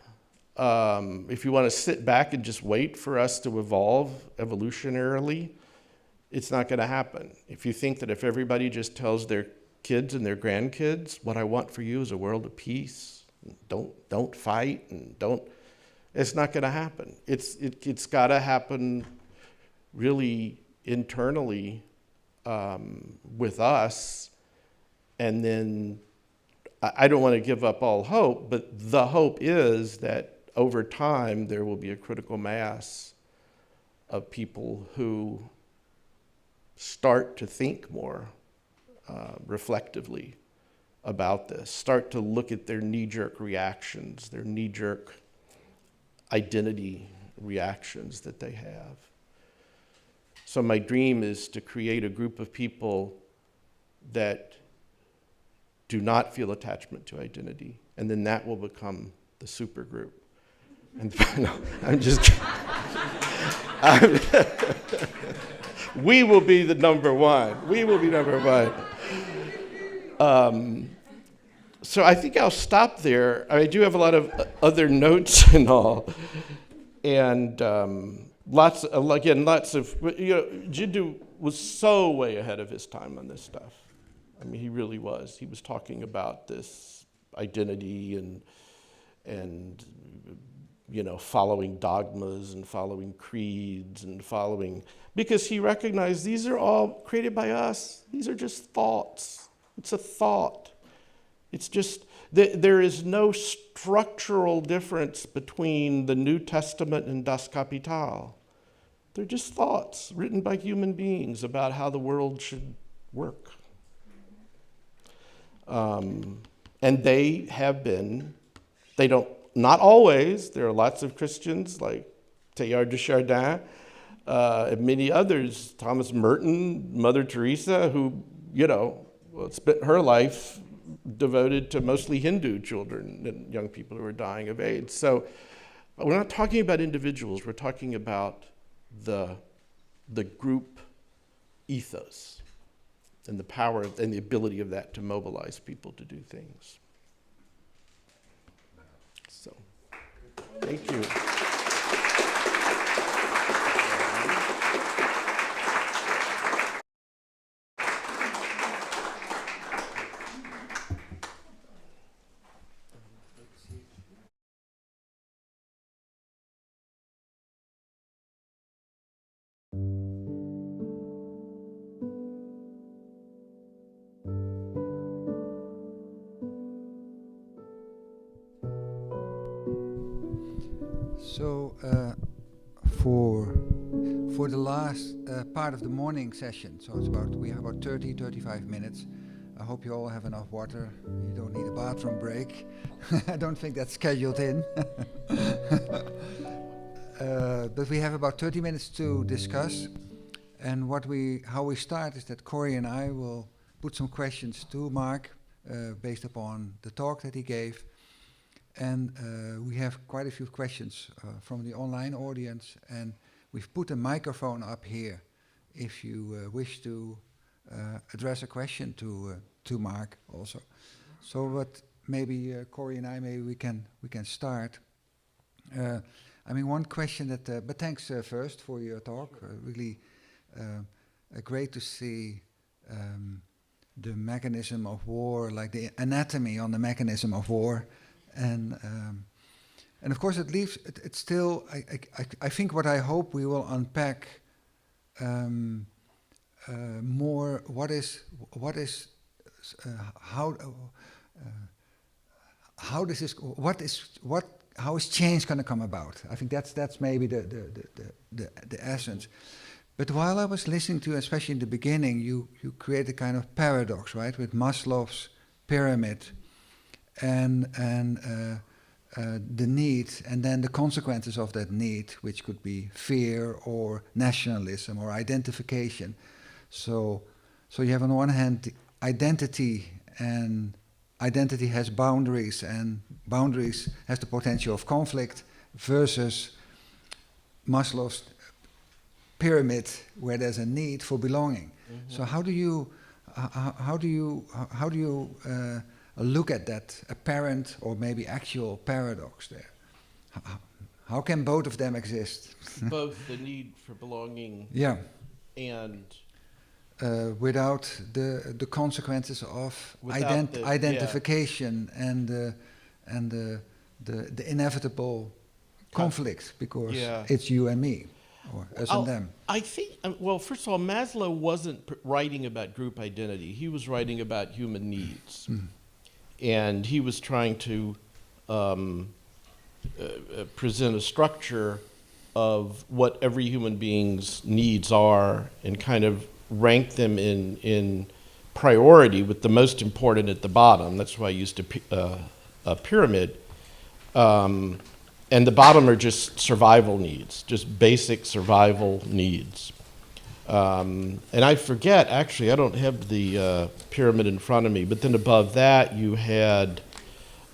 If you want to sit back and just wait for us to evolve evolutionarily, it's not going to happen. If you think that if everybody just tells their kids and their grandkids, what I want for you is a world of peace, don't fight, and it's not going to happen. It's got to happen really internally with us. And then I don't want to give up all hope, but the hope is that over time there will be a critical mass of people who start to think more reflectively about this, start to look at their knee-jerk reactions, their knee-jerk identity reactions that they have. So my dream is to create a group of people that do not feel attachment to identity, and then that will become the super group. And no, I'm just kidding. We will be the number one. We will be number one. So I think I'll stop there. I do have a lot of other notes and all, and lots of, Jiddu was so way ahead of his time on this stuff. I mean, he really was. He was talking about this identity and following dogmas and following creeds and because he recognized these are all created by us. These are just thoughts. It's a thought. It's just, there is no structural difference between the New Testament and Das Kapital. They're just thoughts written by human beings about how the world should work. And they have been, not always, there are lots of Christians like Teilhard de Chardin, and many others, Thomas Merton, Mother Teresa, who, spent her life devoted to mostly Hindu children and young people who are dying of AIDS. So we're not talking about individuals, we're talking about the group ethos and the power and the ability of that to mobilize people to do things. So, thank you. So for the last part of the morning session, so we have about 35 minutes. I hope you all have enough water. You don't need a bathroom break. I don't think that's scheduled in. But we have about 30 minutes to discuss. And how we start is that Corey and I will put some questions to Mark based upon the talk that he gave. And we have quite a few questions from the online audience, and we've put a microphone up here if you wish to address a question to Mark also. So what maybe Corey and I, maybe we can start. One question that, but thanks first for your talk. Really great to see the mechanism of war, like the anatomy on the mechanism of war. And of course it leaves, it's still, I think what I hope we will unpack more, how is change going to come about? I think that's maybe the essence. But while I was listening to, especially in the beginning, you create a kind of paradox, right, with Maslow's pyramid. And the need, and then the consequences of that need, which could be fear or nationalism or identification. So you have on one hand identity, and identity has boundaries, and boundaries has the potential of conflict, versus Maslow's pyramid, where there's a need for belonging. Mm-hmm. So how do you look at that apparent or maybe actual paradox there? How can both of them exist? Both the need for belonging, yeah, and without the consequences of identification, yeah, and the inevitable conflict, because it's you and me, or us and them. I think, well, first of all, Maslow wasn't writing about group identity. He was writing about human needs. Mm. And he was trying to present a structure of what every human being's needs are, and kind of rank them in priority with the most important at the bottom. That's why I used a pyramid. And the bottom are just survival needs, just basic survival needs. And I forget, actually, I don't have the pyramid in front of me, but then above that you had,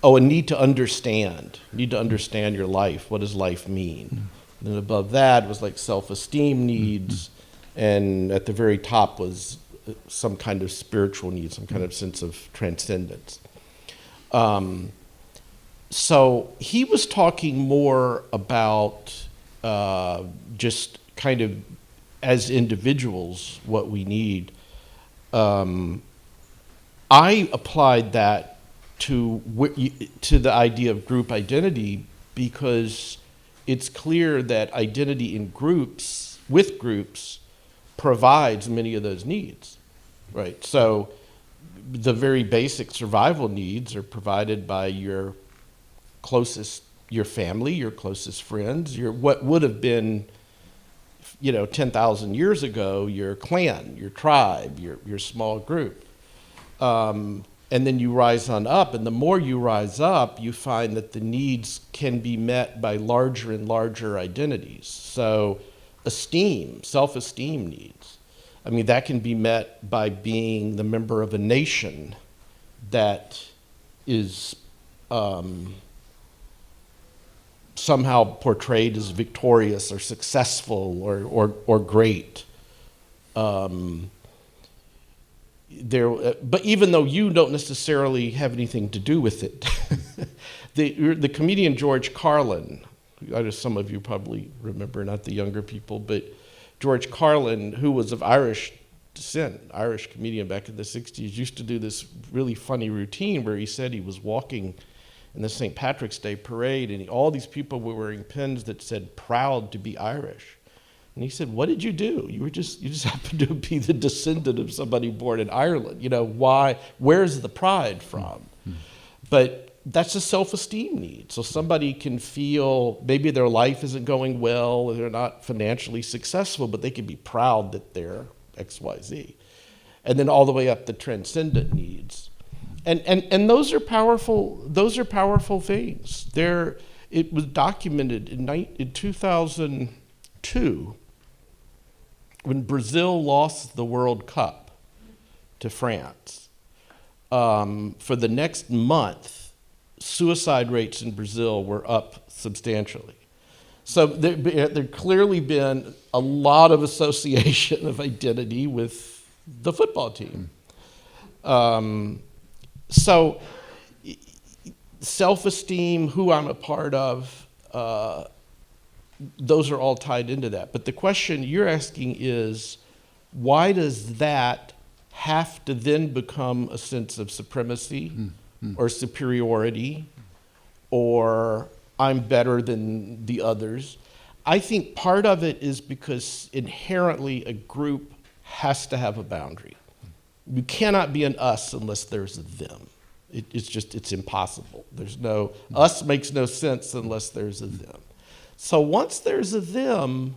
a need to understand. Need to understand your life. What does life mean? And then above that was like self-esteem needs, and at the very top was some kind of spiritual need, some kind of sense of transcendence. So he was talking more about just kind of as individuals what we need. I applied that to the idea of group identity because it's clear that identity in groups, with groups, provides many of those needs, right? So the very basic survival needs are provided by your closest, your family, your closest friends, your what would have been, 10,000 years ago, your clan, your tribe, your small group. And then you rise on up, and the more you rise up, you find that the needs can be met by larger and larger identities. So esteem, self-esteem needs. I mean, that can be met by being the member of a nation that is somehow portrayed as victorious or successful or great. But even though you don't necessarily have anything to do with it, the comedian George Carlin, some of you probably remember, not the younger people, but George Carlin, who was of Irish descent, Irish comedian back in the 60s, used to do this really funny routine where he said he was walking in the St. Patrick's Day parade, and all these people were wearing pins that said "proud to be Irish." And he said, "What did you do? You just happened to be the descendant of somebody born in Ireland. Why? Where's the pride from?" But that's a self-esteem need. So somebody can feel maybe their life isn't going well, or they're not financially successful, but they can be proud that they're XYZ. And then all the way up the transcendent needs. And those are powerful things. It was documented in 2002 when Brazil lost the World Cup to France. For the next month, suicide rates in Brazil were up substantially. So there clearly been a lot of association of identity with the football team. So self-esteem, who I'm a part of, those are all tied into that. But the question you're asking is, why does that have to then become a sense of supremacy or superiority, or I'm better than the others? I think part of it is because inherently a group has to have a boundary. You cannot be an us unless there's a them. It's impossible. Us makes no sense unless there's a them. So once there's a them,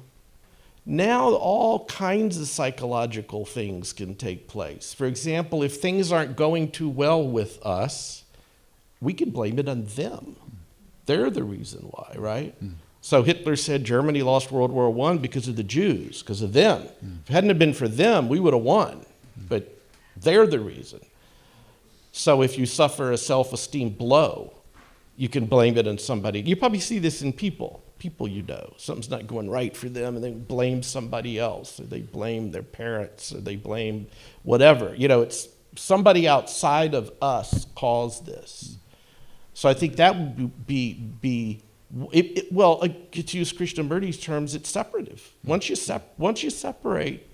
now all kinds of psychological things can take place. For example, if things aren't going too well with us, we can blame it on them. They're the reason why, right? So Hitler said Germany lost World War I because of the Jews, because of them. If it hadn't have been for them, we would have won. But they're the reason. So if you suffer a self-esteem blow, you can blame it on somebody. You probably see this in people something's not going right for them, and they blame somebody else, or they blame their parents, or they blame whatever. It's somebody outside of us caused this. So I think that would be well, to use Krishnamurti's terms, it's separative. Once you separate,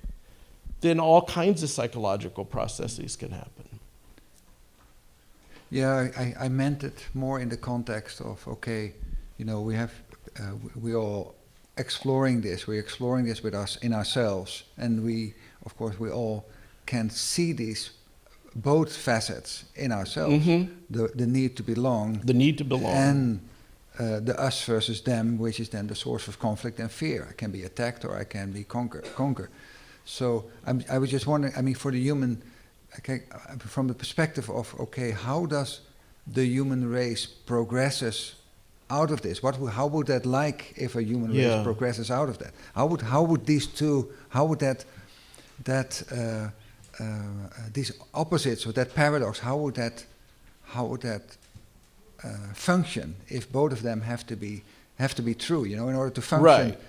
then all kinds of psychological processes can happen. Yeah, I meant it more in the context of, we're all exploring this. We're exploring this with us in ourselves, and we all can see these both facets in ourselves: the need to belong, and the us versus them, which is then the source of conflict and fear. I can be attacked or I can be conquer. So I was just wondering. I mean, for the human okay, from the perspective of, okay, how does the human race progresses out of this? How would that like if a human race progresses out of that? How would these two, how would these opposites or that paradox, how would that function if both of them have to be true? You know, in order to function Right.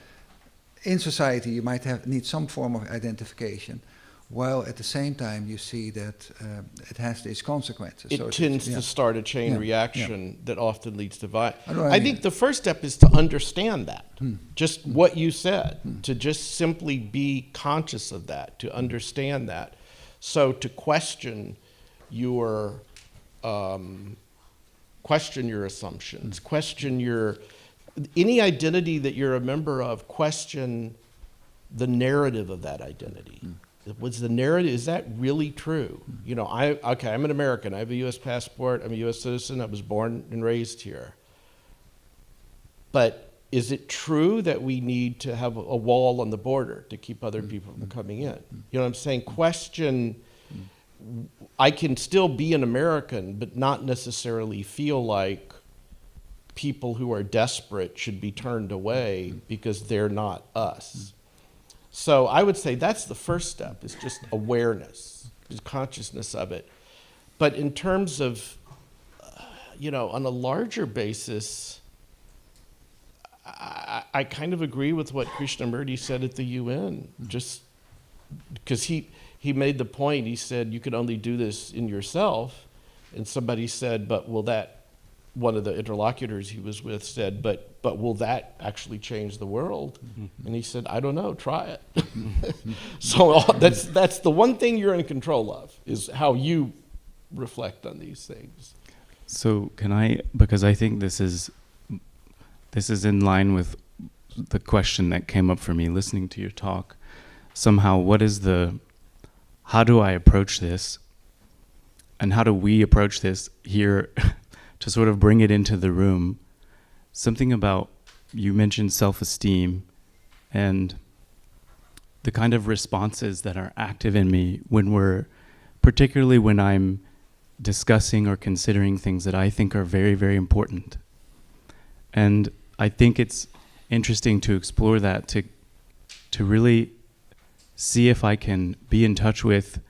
in society, you might need some form of identification, while at the same time you see that it has these consequences. It So tends to start a chain Yeah, reaction that often leads to violence. How do I I mean? think the first step is to understand that. Just what you said, to just simply be conscious of that, to understand that. So to question your assumptions, question any identity that you're a member of, question the narrative of that identity. Was the narrative, is that really true? You know, I'm an American, I have a US passport, I'm a US citizen, I was born and raised here. But is it true that we need to have a wall on the border to keep other people from coming in? You know what I'm saying? Question, I can still be an American, but not necessarily feel like people who are desperate should be turned away because they're not us. So I would say that's the first step, is just awareness, just consciousness of it. But in terms of, on a larger basis, I kind of agree with what Krishnamurti said at the UN, just because he made the point, he said, you can only do this in yourself. And somebody said, but will that, one of the interlocutors he was with said, but will that actually change the world? And he said, I don't know, try it. So that's the one thing you're in control of, is how you reflect on these things. So can I, because I think this is in line with the question that came up for me listening to your talk. Somehow, how do I approach this? And how do we approach this here to sort of bring it into the room? Something about, you mentioned self-esteem and the kind of responses that are active in me particularly when I'm discussing or considering things that I think are very, very important. And I think it's interesting to explore that, to really see if I can be in touch with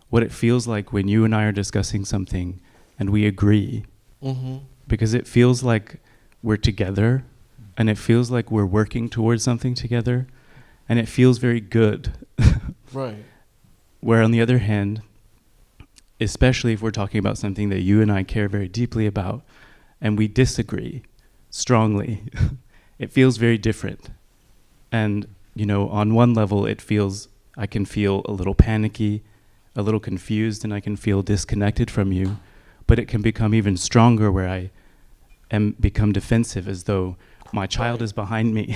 what it feels like when you and I are discussing something and we agree. Mm-hmm. Because it feels like we're together, and it feels like we're working towards something together, and it feels very good. Right. Where on the other hand, especially if we're talking about something that you and I care very deeply about, and we disagree strongly, it feels very different. And, on one level, I can feel a little panicky, a little confused, and I can feel disconnected from you. But it can become even stronger where I become defensive, as though my child is behind me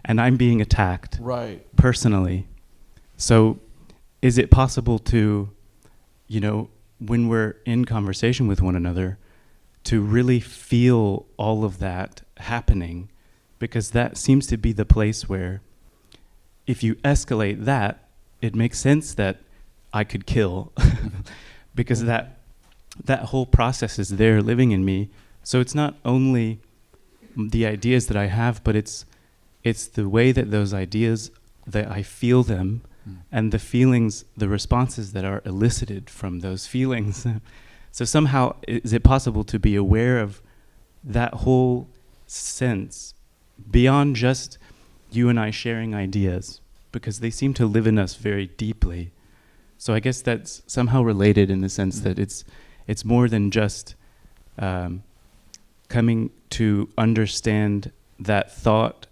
and I'm being attacked personally. So is it possible to, when we're in conversation with one another, to really feel all of that happening? Because that seems to be the place where if you escalate that, it makes sense that I could kill because that whole process is there living in me. So it's not only the ideas that I have, but it's the way that those ideas, that I feel them, and the feelings, the responses that are elicited from those feelings. So somehow, is it possible to be aware of that whole sense beyond just you and I sharing ideas, because they seem to live in us very deeply. So I guess that's somehow related in the sense that it's more than just coming to understand that thought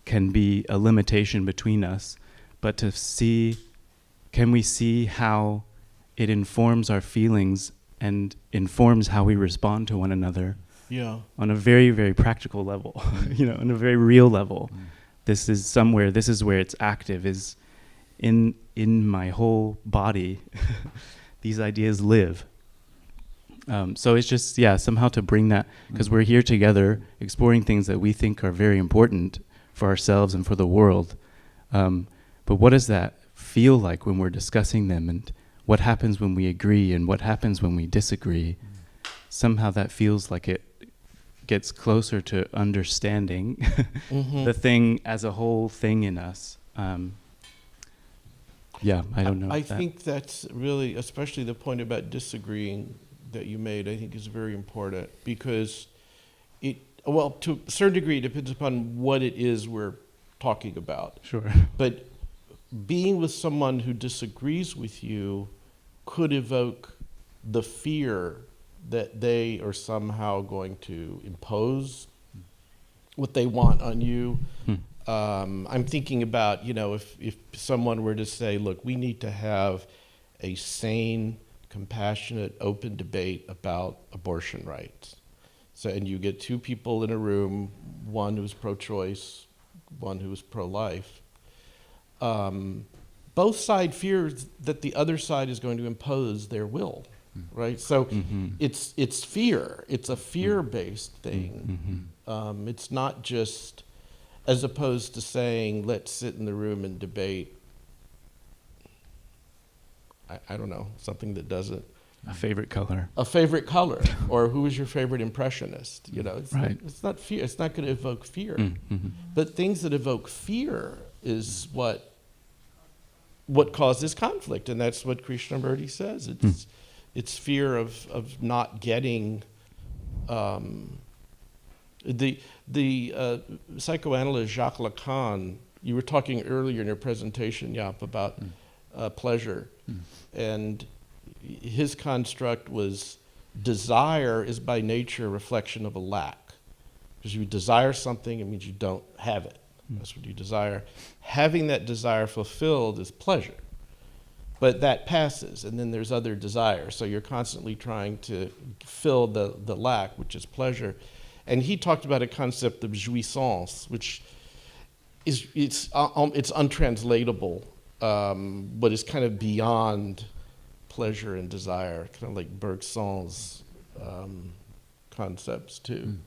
can be a limitation between us, but to see, can we see how it informs our feelings and informs how we respond to one another on a very, very practical level, on a very real level. This is where it's active, is in my whole body. These ideas live. So it's just, somehow to bring that, because we're here together exploring things that we think are very important for ourselves and for the world. But what does that feel like when we're discussing them? And what happens when we agree and what happens when we disagree, somehow that feels like it gets closer to understanding the thing as a whole thing in us. I don't know. I think that's really, especially the point about disagreeing that you made, I think is very important, because to a certain degree, it depends upon what it is we're talking about. Sure. But being with someone who disagrees with you could evoke the fear that they are somehow going to impose what they want on you. I'm thinking about, if someone were to say, look, we need to have a sane, compassionate, open debate about abortion rights. So, and you get two people in a room, one who's pro-choice, one who's pro-life. Both sides fear that the other side is going to impose their will, right? So it's fear. It's a fear-based thing. It's not just, as opposed to saying, let's sit in the room and debate, I don't know, something that doesn't. A favorite color. A favorite color, or who is your favorite impressionist? It's right. It's not fear. It's not going to evoke fear. But things that evoke fear is what causes conflict, and that's what Krishnamurti says. It's fear of not getting. The psychoanalyst Jacques Lacan. You were talking earlier in your presentation, Jaap, about pleasure, and his construct was desire is by nature a reflection of a lack. Because you desire something, it means you don't have it. That's what you desire. Having that desire fulfilled is pleasure. But that passes, and then there's other desires. So you're constantly trying to fill the lack, which is pleasure. And he talked about a concept of jouissance, which it's untranslatable, but is kind of beyond pleasure and desire, kind of like Bergson's concepts too.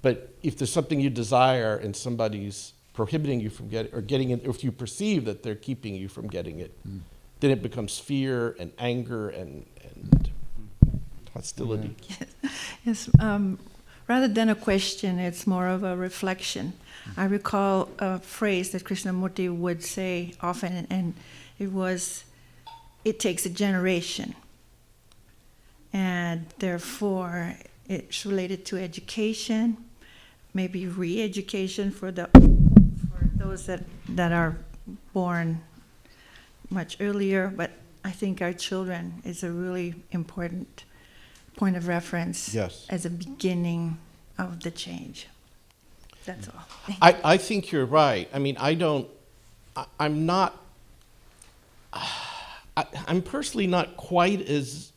But if there's something you desire and somebody's prohibiting you from getting it, or if you perceive that they're keeping you from getting it, then it becomes fear and anger and hostility. Yes. Rather than a question, it's more of a reflection. I recall a phrase that Krishnamurti would say often, and it was, it takes a generation. And therefore, it's related to education, maybe re-education for those that are born much earlier. But I think our children is a really important point of reference as a beginning of the change. That's all. I think you're right. I mean, I'm personally not quite as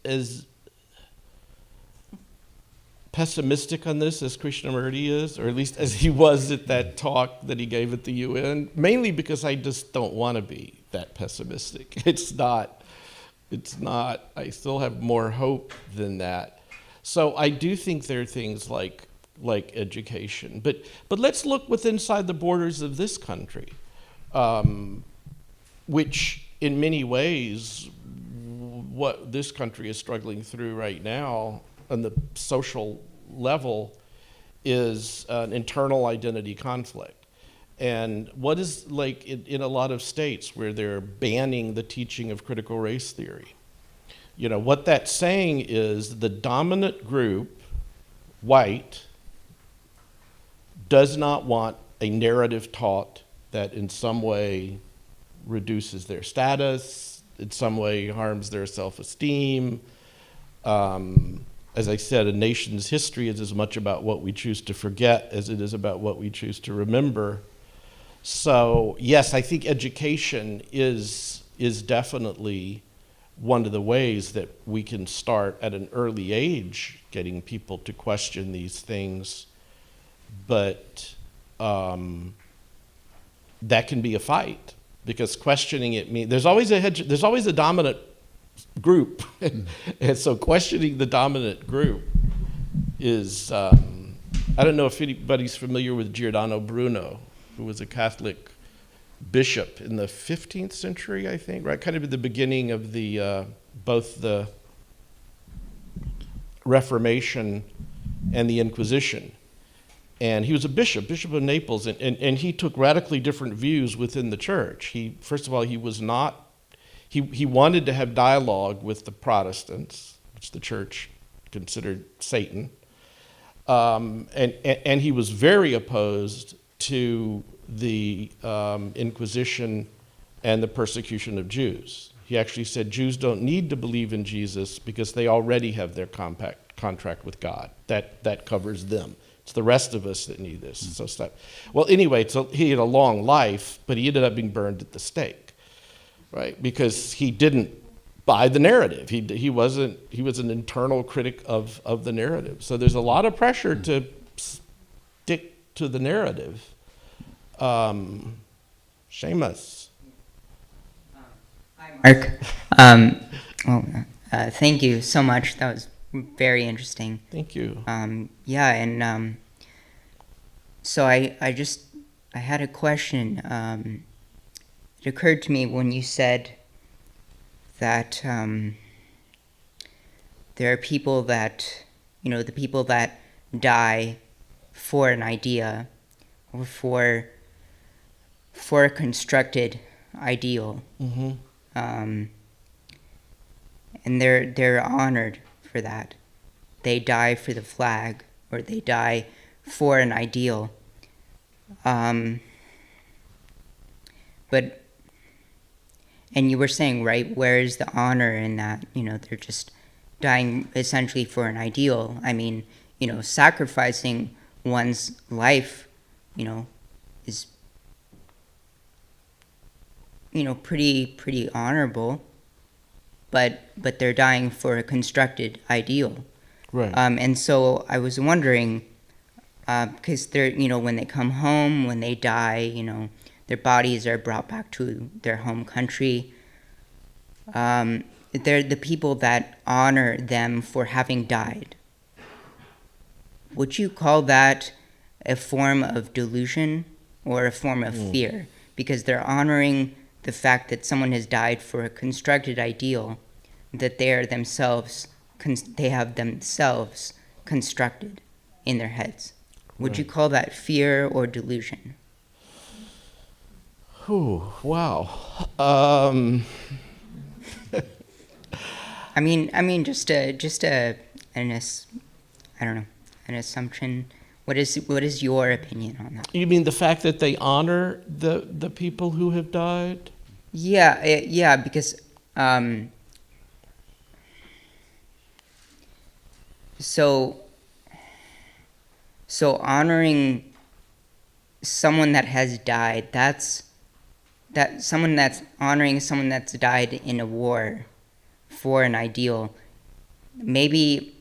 pessimistic on this as Krishnamurti is, or at least as he was at that talk that he gave at the UN, mainly because I just don't want to be that pessimistic. It's not, I still have more hope than that. So I do think there are things like education. But let's look inside the borders of this country, which in many ways, what this country is struggling through right now on the social level is an internal identity conflict. And what is like in a lot of states where they're banning the teaching of critical race theory. What that's saying is the dominant group, white, does not want a narrative taught that in some way reduces their status, in some way harms their self-esteem. As I said, a nation's history is as much about what we choose to forget as it is about what we choose to remember. So yes, I think education is definitely one of the ways that we can start at an early age getting people to question these things. But that can be a fight, because questioning it means there's always a dominant group, and so questioning the dominant group is I don't know if anybody's familiar with Giordano Bruno, who was a Catholic bishop in the 15th century, I think, right? Kind of at the beginning of the both the Reformation and the Inquisition. And he was a bishop of Naples, and he took radically different views within the church. First of all, he wanted to have dialogue with the Protestants, which the church considered Satan. And he was very opposed to the Inquisition and the persecution of Jews. He actually said Jews don't need to believe in Jesus because they already have their contract with God. That covers them. It's the rest of us that need this. So stop. Well, anyway, so he had a long life, but he ended up being burned at the stake, right? Because he didn't buy the narrative. He was an internal critic of the narrative. So there's a lot of pressure to stick to the narrative. Seamus. Mark, thank you so much. That was very interesting. Thank you. So I had a question. It occurred to me when you said that there are people that, the people that die for an idea or for a constructed ideal. Mm-hmm. And they're honored for that. They die for the flag, or they die for an ideal. And you were saying, right, where is the honor in that? They're just dying essentially for an ideal. I mean, sacrificing one's life, is, pretty honorable. But they're dying for a constructed ideal. Right. And so I was wondering, because they're, when they come home, when they die, their bodies are brought back to their home country. They're the people that honor them for having died. Would you call that a form of delusion or a form of fear? Because they're honoring the fact that someone has died for a constructed ideal that they have themselves constructed in their heads. Would you call that fear or delusion? Oh, wow. I mean, just an assumption. What is your opinion on that? You mean the fact that they honor the people who have died? Yeah, because so honoring someone that has died, someone that's honoring someone that's died in a war for an ideal. Maybe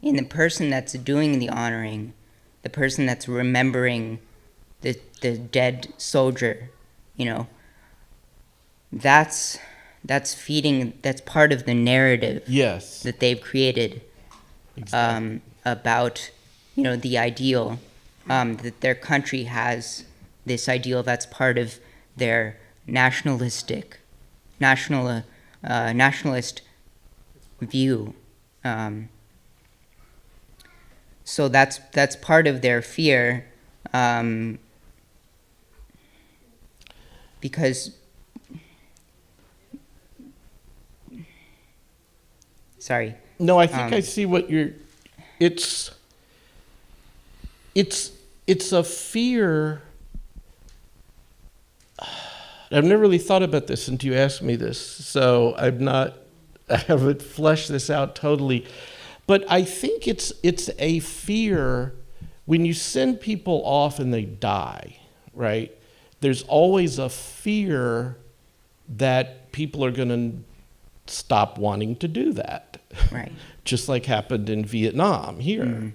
in the person that's doing the honoring, the person that's remembering the dead soldier, that's part of the narrative. Yes. That they've created. Exactly. About the ideal, that their country has this ideal that's part of their nationalist view. So that's part of their fear, because sorry. No, I think I see what it's a fear. I've never really thought about this until you asked me this, so I haven't fleshed this out totally. But I think it's a fear when you send people off and they die, right? There's always a fear that people are going to stop wanting to do that. Right. Just like happened in Vietnam here. Mm-hmm.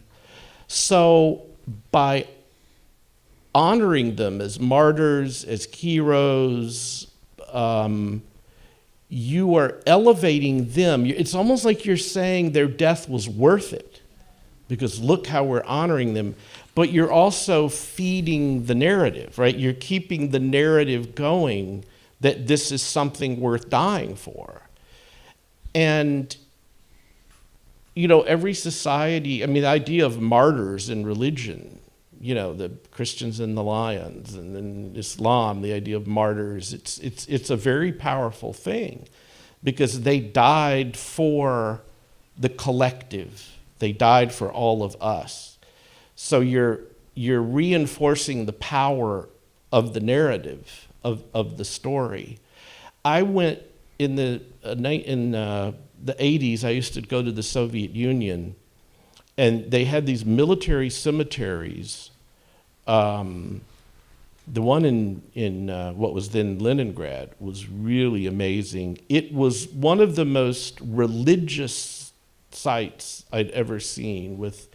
So by honoring them as martyrs, as heroes, you are elevating them. It's almost like you're saying their death was worth it, because look how we're honoring them. but you're also feeding the narrative, right? You're keeping the narrative going that this is something worth dying for. And, you know, every society, I mean, the idea of martyrs in religion, you know, the Christians and the lions, and then Islam, the idea of martyrs, it's a very powerful thing because they died for the collective. They died for all of us. So you're reinforcing the power of the narrative of the story. I went in the 80s. I used to go to the Soviet Union, and they had these military cemeteries. The one in what was then Leningrad was really amazing. It was one of the most religious sites I'd ever seen, with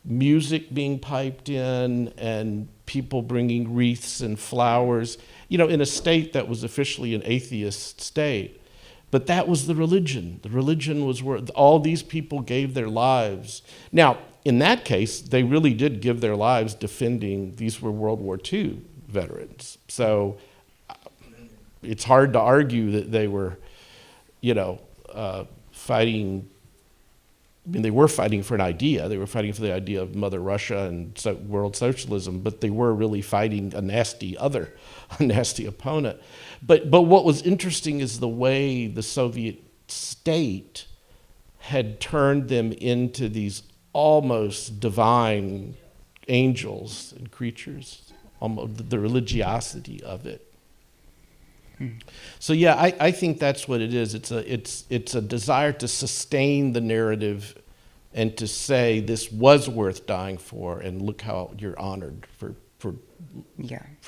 music being piped in and people bringing wreaths and flowers, you know, in a state that was officially an atheist state. But that was the religion. The religion was where all these people gave their lives. Now, in that case, they really did give their lives defending, these were World War II veterans. So it's hard to argue that they were, you know, fighting. I mean, they were fighting for an idea. They were fighting for the idea of Mother Russia and world socialism, but they were really fighting a nasty opponent. But what was interesting is the way the Soviet state had turned them into these almost divine angels and creatures, almost the religiosity of it. So yeah, I think that's what it is. It's a desire to sustain the narrative and to say this was worth dying for, and look how you're honored for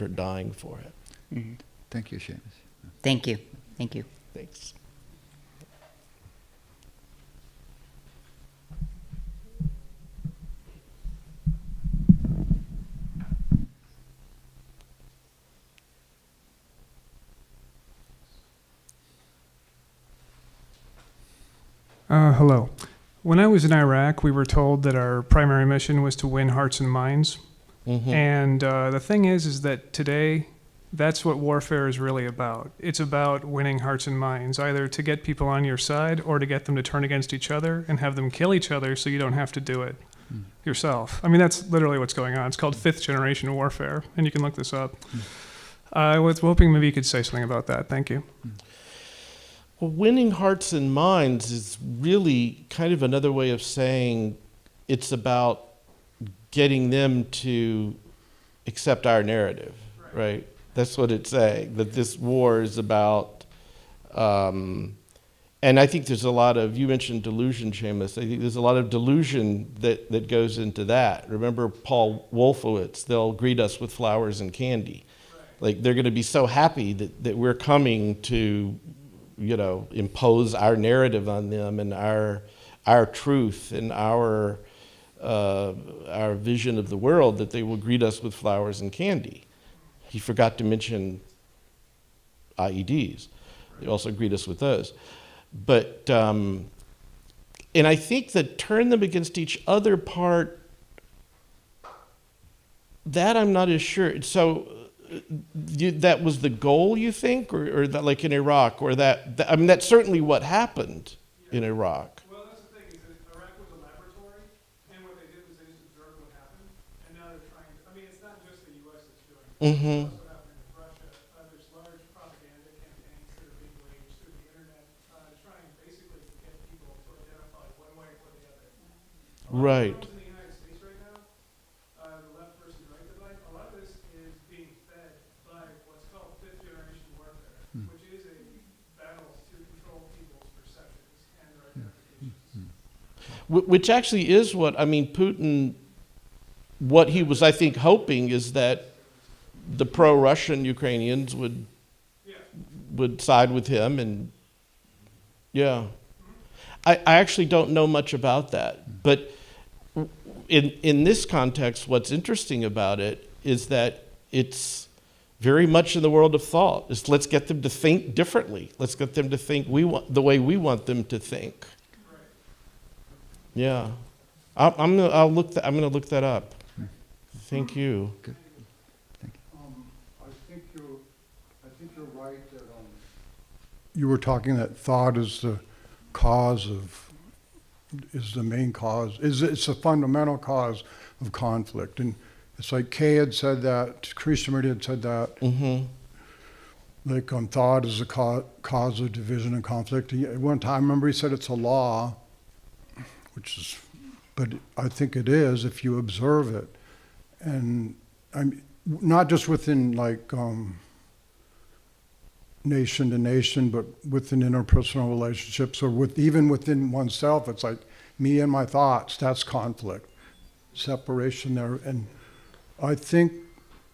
dying for it. Mm-hmm. Thank you, Seamus. Thank you. Thank you. Thanks. Hello. When I was in Iraq, we were told that our primary mission was to win hearts and minds. Mm-hmm. And the thing is that today, that's what warfare is really about. It's about winning hearts and minds, either to get people on your side or to get them to turn against each other and have them kill each other so you don't have to do it yourself. I mean, that's literally what's going on. It's called fifth generation warfare, and you can look this up. I was hoping maybe you could say something about that. Thank you. Well, winning hearts and minds is really kind of another way of saying it's about getting them to accept our narrative, right? That's what it's saying, that this war is about, and I think there's a lot of, you mentioned delusion, Seamus, I think there's a lot of delusion that goes into that. Remember Paul Wolfowitz, they'll greet us with flowers and candy. Like they're gonna be so happy that we're coming to, you know, impose our narrative on them and our truth and our vision of the world, that they will greet us with flowers and candy. He forgot to mention IEDs. They also greet us with those. But, and I think the turn them against each other part, that I'm not as sure. So that was the goal, you think, or that, like in Iraq, or that I mean, that's certainly what happened in Iraq. Well, that's the thing, is that Iraq was a laboratory, and what they did was they just observed what happened, and now they're trying to, I mean, it's not just the U.S. that's doing it. Mm-hmm. It's also happening in Russia. There's large propaganda campaigns that are being waged through the internet, trying basically to get people to identify one way or the other. Right. In the United States right now, the left versus right divide, a lot of this is being fed by what's called fifth generation warfare, which is a battle to control people's perceptions and their identifications. Which actually is what, I mean, Putin, what he was, I think, hoping is that the pro-Russian Ukrainians would side with him, and yeah. I actually don't know much about that, but in this context, what's interesting about it is that it's very much in the world of thought. It's let's get them to think differently. Let's get them to think the way we want them to think. Yeah, I'm gonna look that up. Thank you. I think you're right that you were talking that thought is the main cause, it's a fundamental cause of conflict. And it's like Kay had said that, Krishnamurti had said that. Mm-hmm. Like thought is the cause of division and conflict. At one time, I remember he said it's a law, but I think it is if you observe it. And I'm not just within like nation to nation, but within interpersonal relationships, or even within oneself. It's like me and my thoughts. That's conflict, separation there. And I think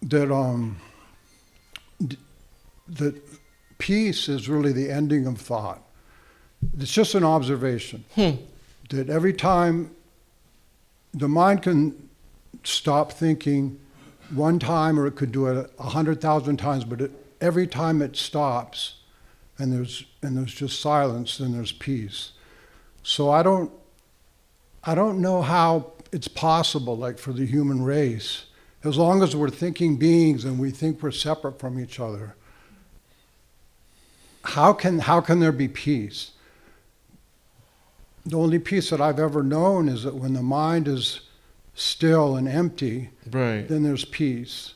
that that peace is really the ending of thought. It's just an observation that every time the mind can stop thinking one time, or it could do it 100,000 times, but every time it stops and there's just silence, then there's peace. So I don't know how it's possible, like for the human race, as long as we're thinking beings and we think we're separate from each other, how can there be peace? The only peace that I've ever known is that when the mind is still and empty, Right. then there's peace.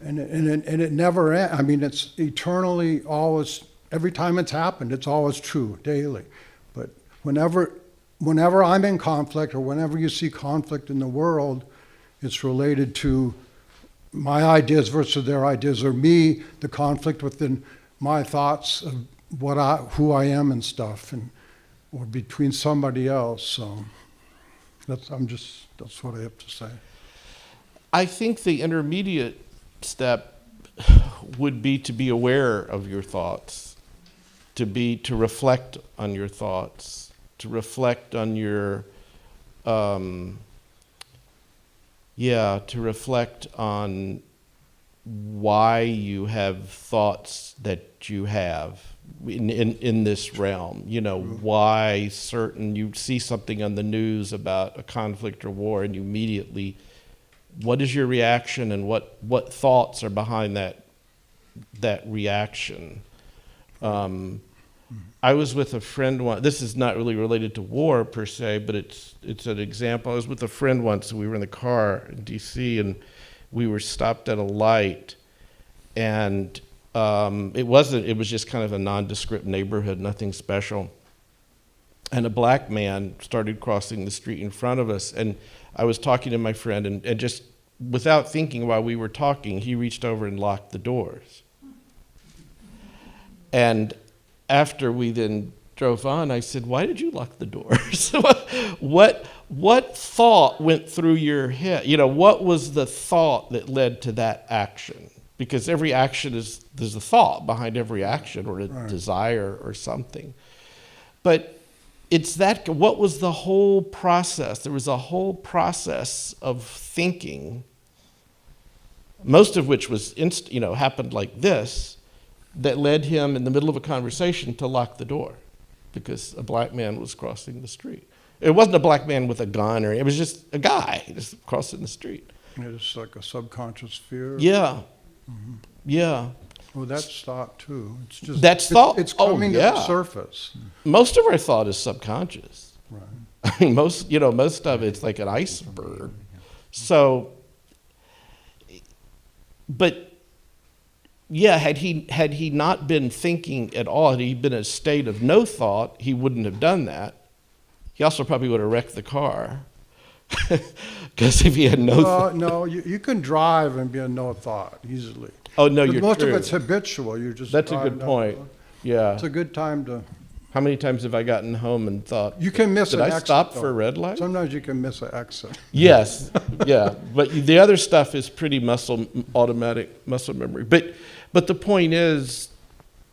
And it never ends. I mean, it's eternally always, every time it's happened, it's always true, daily. But whenever I'm in conflict, or whenever you see conflict in the world, it's related to my ideas versus their ideas, or me, the conflict within my thoughts of who I am and stuff, or between somebody else. So that's what I have to say. I think the intermediate step would be to be aware of your thoughts, to reflect on your thoughts, to reflect on your, to reflect on why you have thoughts that you have in this realm. You know, why you see something on the news about a conflict or war, and you immediately, what is your reaction, and what thoughts are behind that reaction? I was with a friend this is not really related to war per se, but it's an example. I was with a friend once, and we were in the car in DC, and we were stopped at a light, and it was just kind of a nondescript neighborhood, nothing special. And a black man started crossing the street in front of us, and I was talking to my friend, and just without thinking while we were talking, he reached over and locked the doors. And after we then drove on, I said, "Why did you lock the doors?" What thought went through your head? You know, what was the thought that led to that action? Because every action there's a thought behind every action, or a desire or something. But it's what was the whole process? There was a whole process of thinking, most of which was happened like this, that led him in the middle of a conversation to lock the door because a black man was crossing the street. It wasn't a black man with a gun, it was just a guy just crossing the street. It's like a subconscious fear. Yeah. Mm-hmm. Yeah. Well, that's thought too. It's just That's thought. It's coming to yeah. the surface. Most of our thought is subconscious. Right. I mean, most of it's like an iceberg. So, but yeah, had he not been thinking at all, had he been in a state of no thought, he wouldn't have done that. He also probably would have wrecked the car. Because if he had no thought. No, you can drive and be in no thought easily. Oh, no, But you're most true. of it's habitual. You're just That's a driving good down point. the road. Yeah. It's a good time to. How many times have I gotten home and thought, You can miss did an I exit. stop though. for a red light? Sometimes you can miss an exit. Yes, yeah. But the other stuff is pretty automatic muscle memory. But the point is,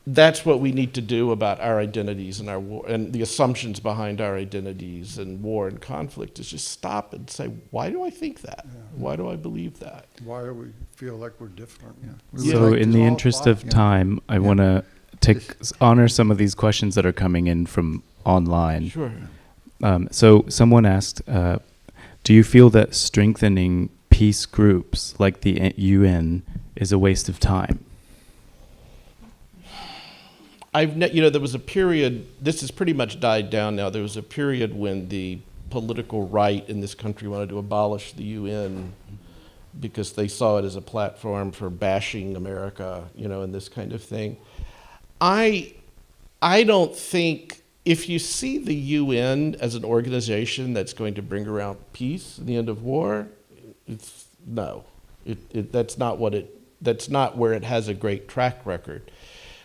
that's what we need to do about our identities and our war and the assumptions behind our identities and war and conflict is just stop and say, why do I think that? Yeah. Why do I believe that? Why do we feel like we're different? Yeah. So Like in the all interest thought. of time, I want to honor some of these questions that are coming in from online. Sure. So someone asked, do you feel that strengthening peace groups like the UN is a waste of time? There was a period, this has pretty much died down now, there was a period when the political right in this country wanted to abolish the UN because they saw it as a platform for bashing America, and this kind of thing. I don't think, if you see the UN as an organization that's going to bring around peace and the end of war, that's not where it has a great track record.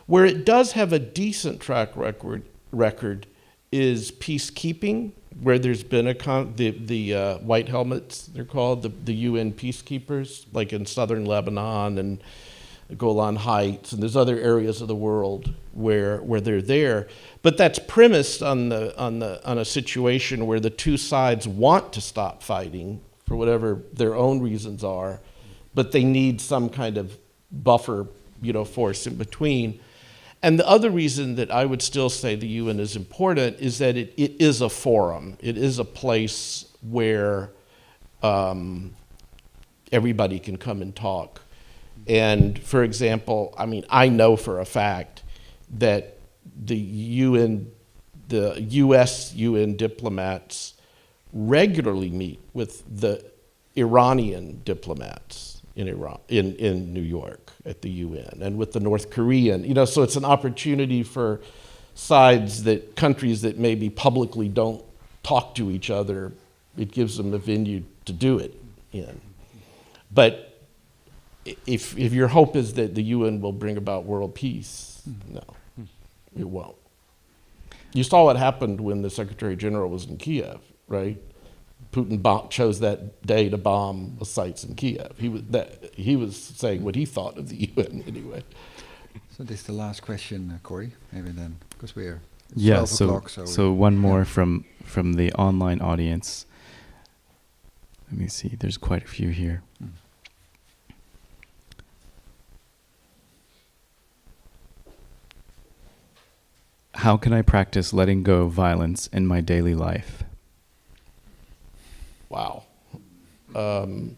Where it does have a decent track record is peacekeeping, where there's been the white helmets, they're called, the UN peacekeepers, like in southern Lebanon and the Golan Heights, and there's other areas of the world where they're there. But that's premised on a situation where the two sides want to stop fighting for whatever their own reasons are, but they need some kind of buffer, force in between. And the other reason that I would still say the UN is important is that it is a forum. It is a place where everybody can come and talk. And for example, I know for a fact that the US UN diplomats regularly meet with the Iranian diplomats in New York at the UN, and with the North Korean, so it's an opportunity for countries that maybe publicly don't talk to each other. It gives them a venue to do it in. But if your hope is that the UN will bring about world peace, no, it won't. You saw what happened when the Secretary General was in Kiev, right? Putin chose that day to bomb the sites in Kiev. He was saying what he thought of the UN anyway. So this is the last question, Corey, maybe then, because we're 12 o'clock. So one more from the online audience. Let me see, there's quite a few here. How can I practice letting go of violence in my daily life? Wow. Depends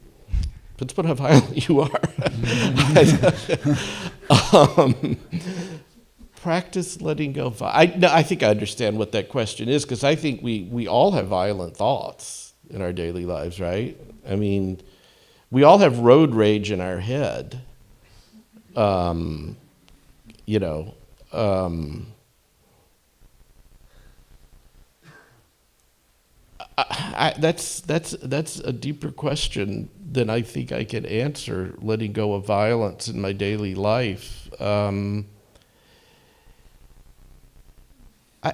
upon how violent you are. Practice letting go of I think I understand what that question is, because I think we all have violent thoughts in our daily lives, right? We all have road rage in our head. That's a deeper question than I think I can answer. Letting go of violence in my daily life,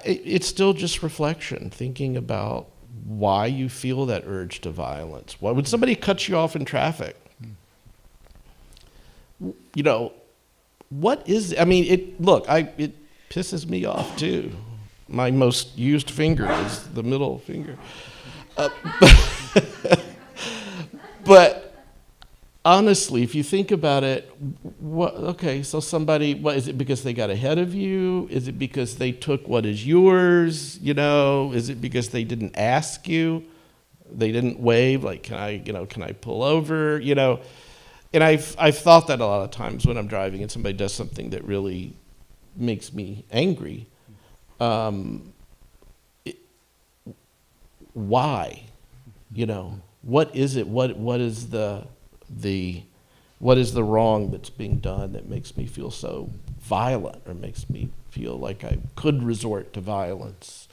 it's still just reflection, thinking about why you feel that urge to violence. Why would somebody cut you off in traffic? What is? It pisses me off too. My most used finger is the middle finger. But honestly, if you think about it, so somebody, is it because they got ahead of you? Is it because they took what is yours? Is it because they didn't ask you? They didn't wave, like, can I pull over? And I've thought that a lot of times when I'm driving and somebody does something that really makes me angry. Why? What is it? What is the wrong that's being done that makes me feel so violent, or makes me feel like I could resort to violence?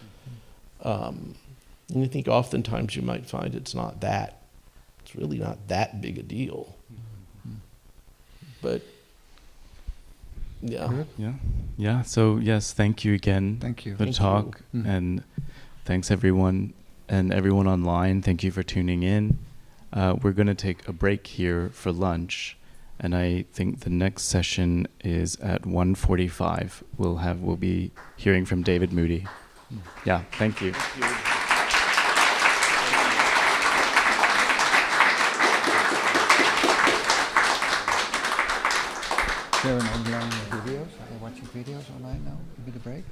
And I think oftentimes you might find it's really not that big a deal. But Yeah. So yes, thank you again. Thank you for the talk, and thanks everyone online. Thank you for tuning in. We're going to take a break here for lunch, and I think the next session is at 1:45. We'll be hearing from David Moody. Yeah. Thank you. Sharing online videos? Are they watching videos online now? Give me the break.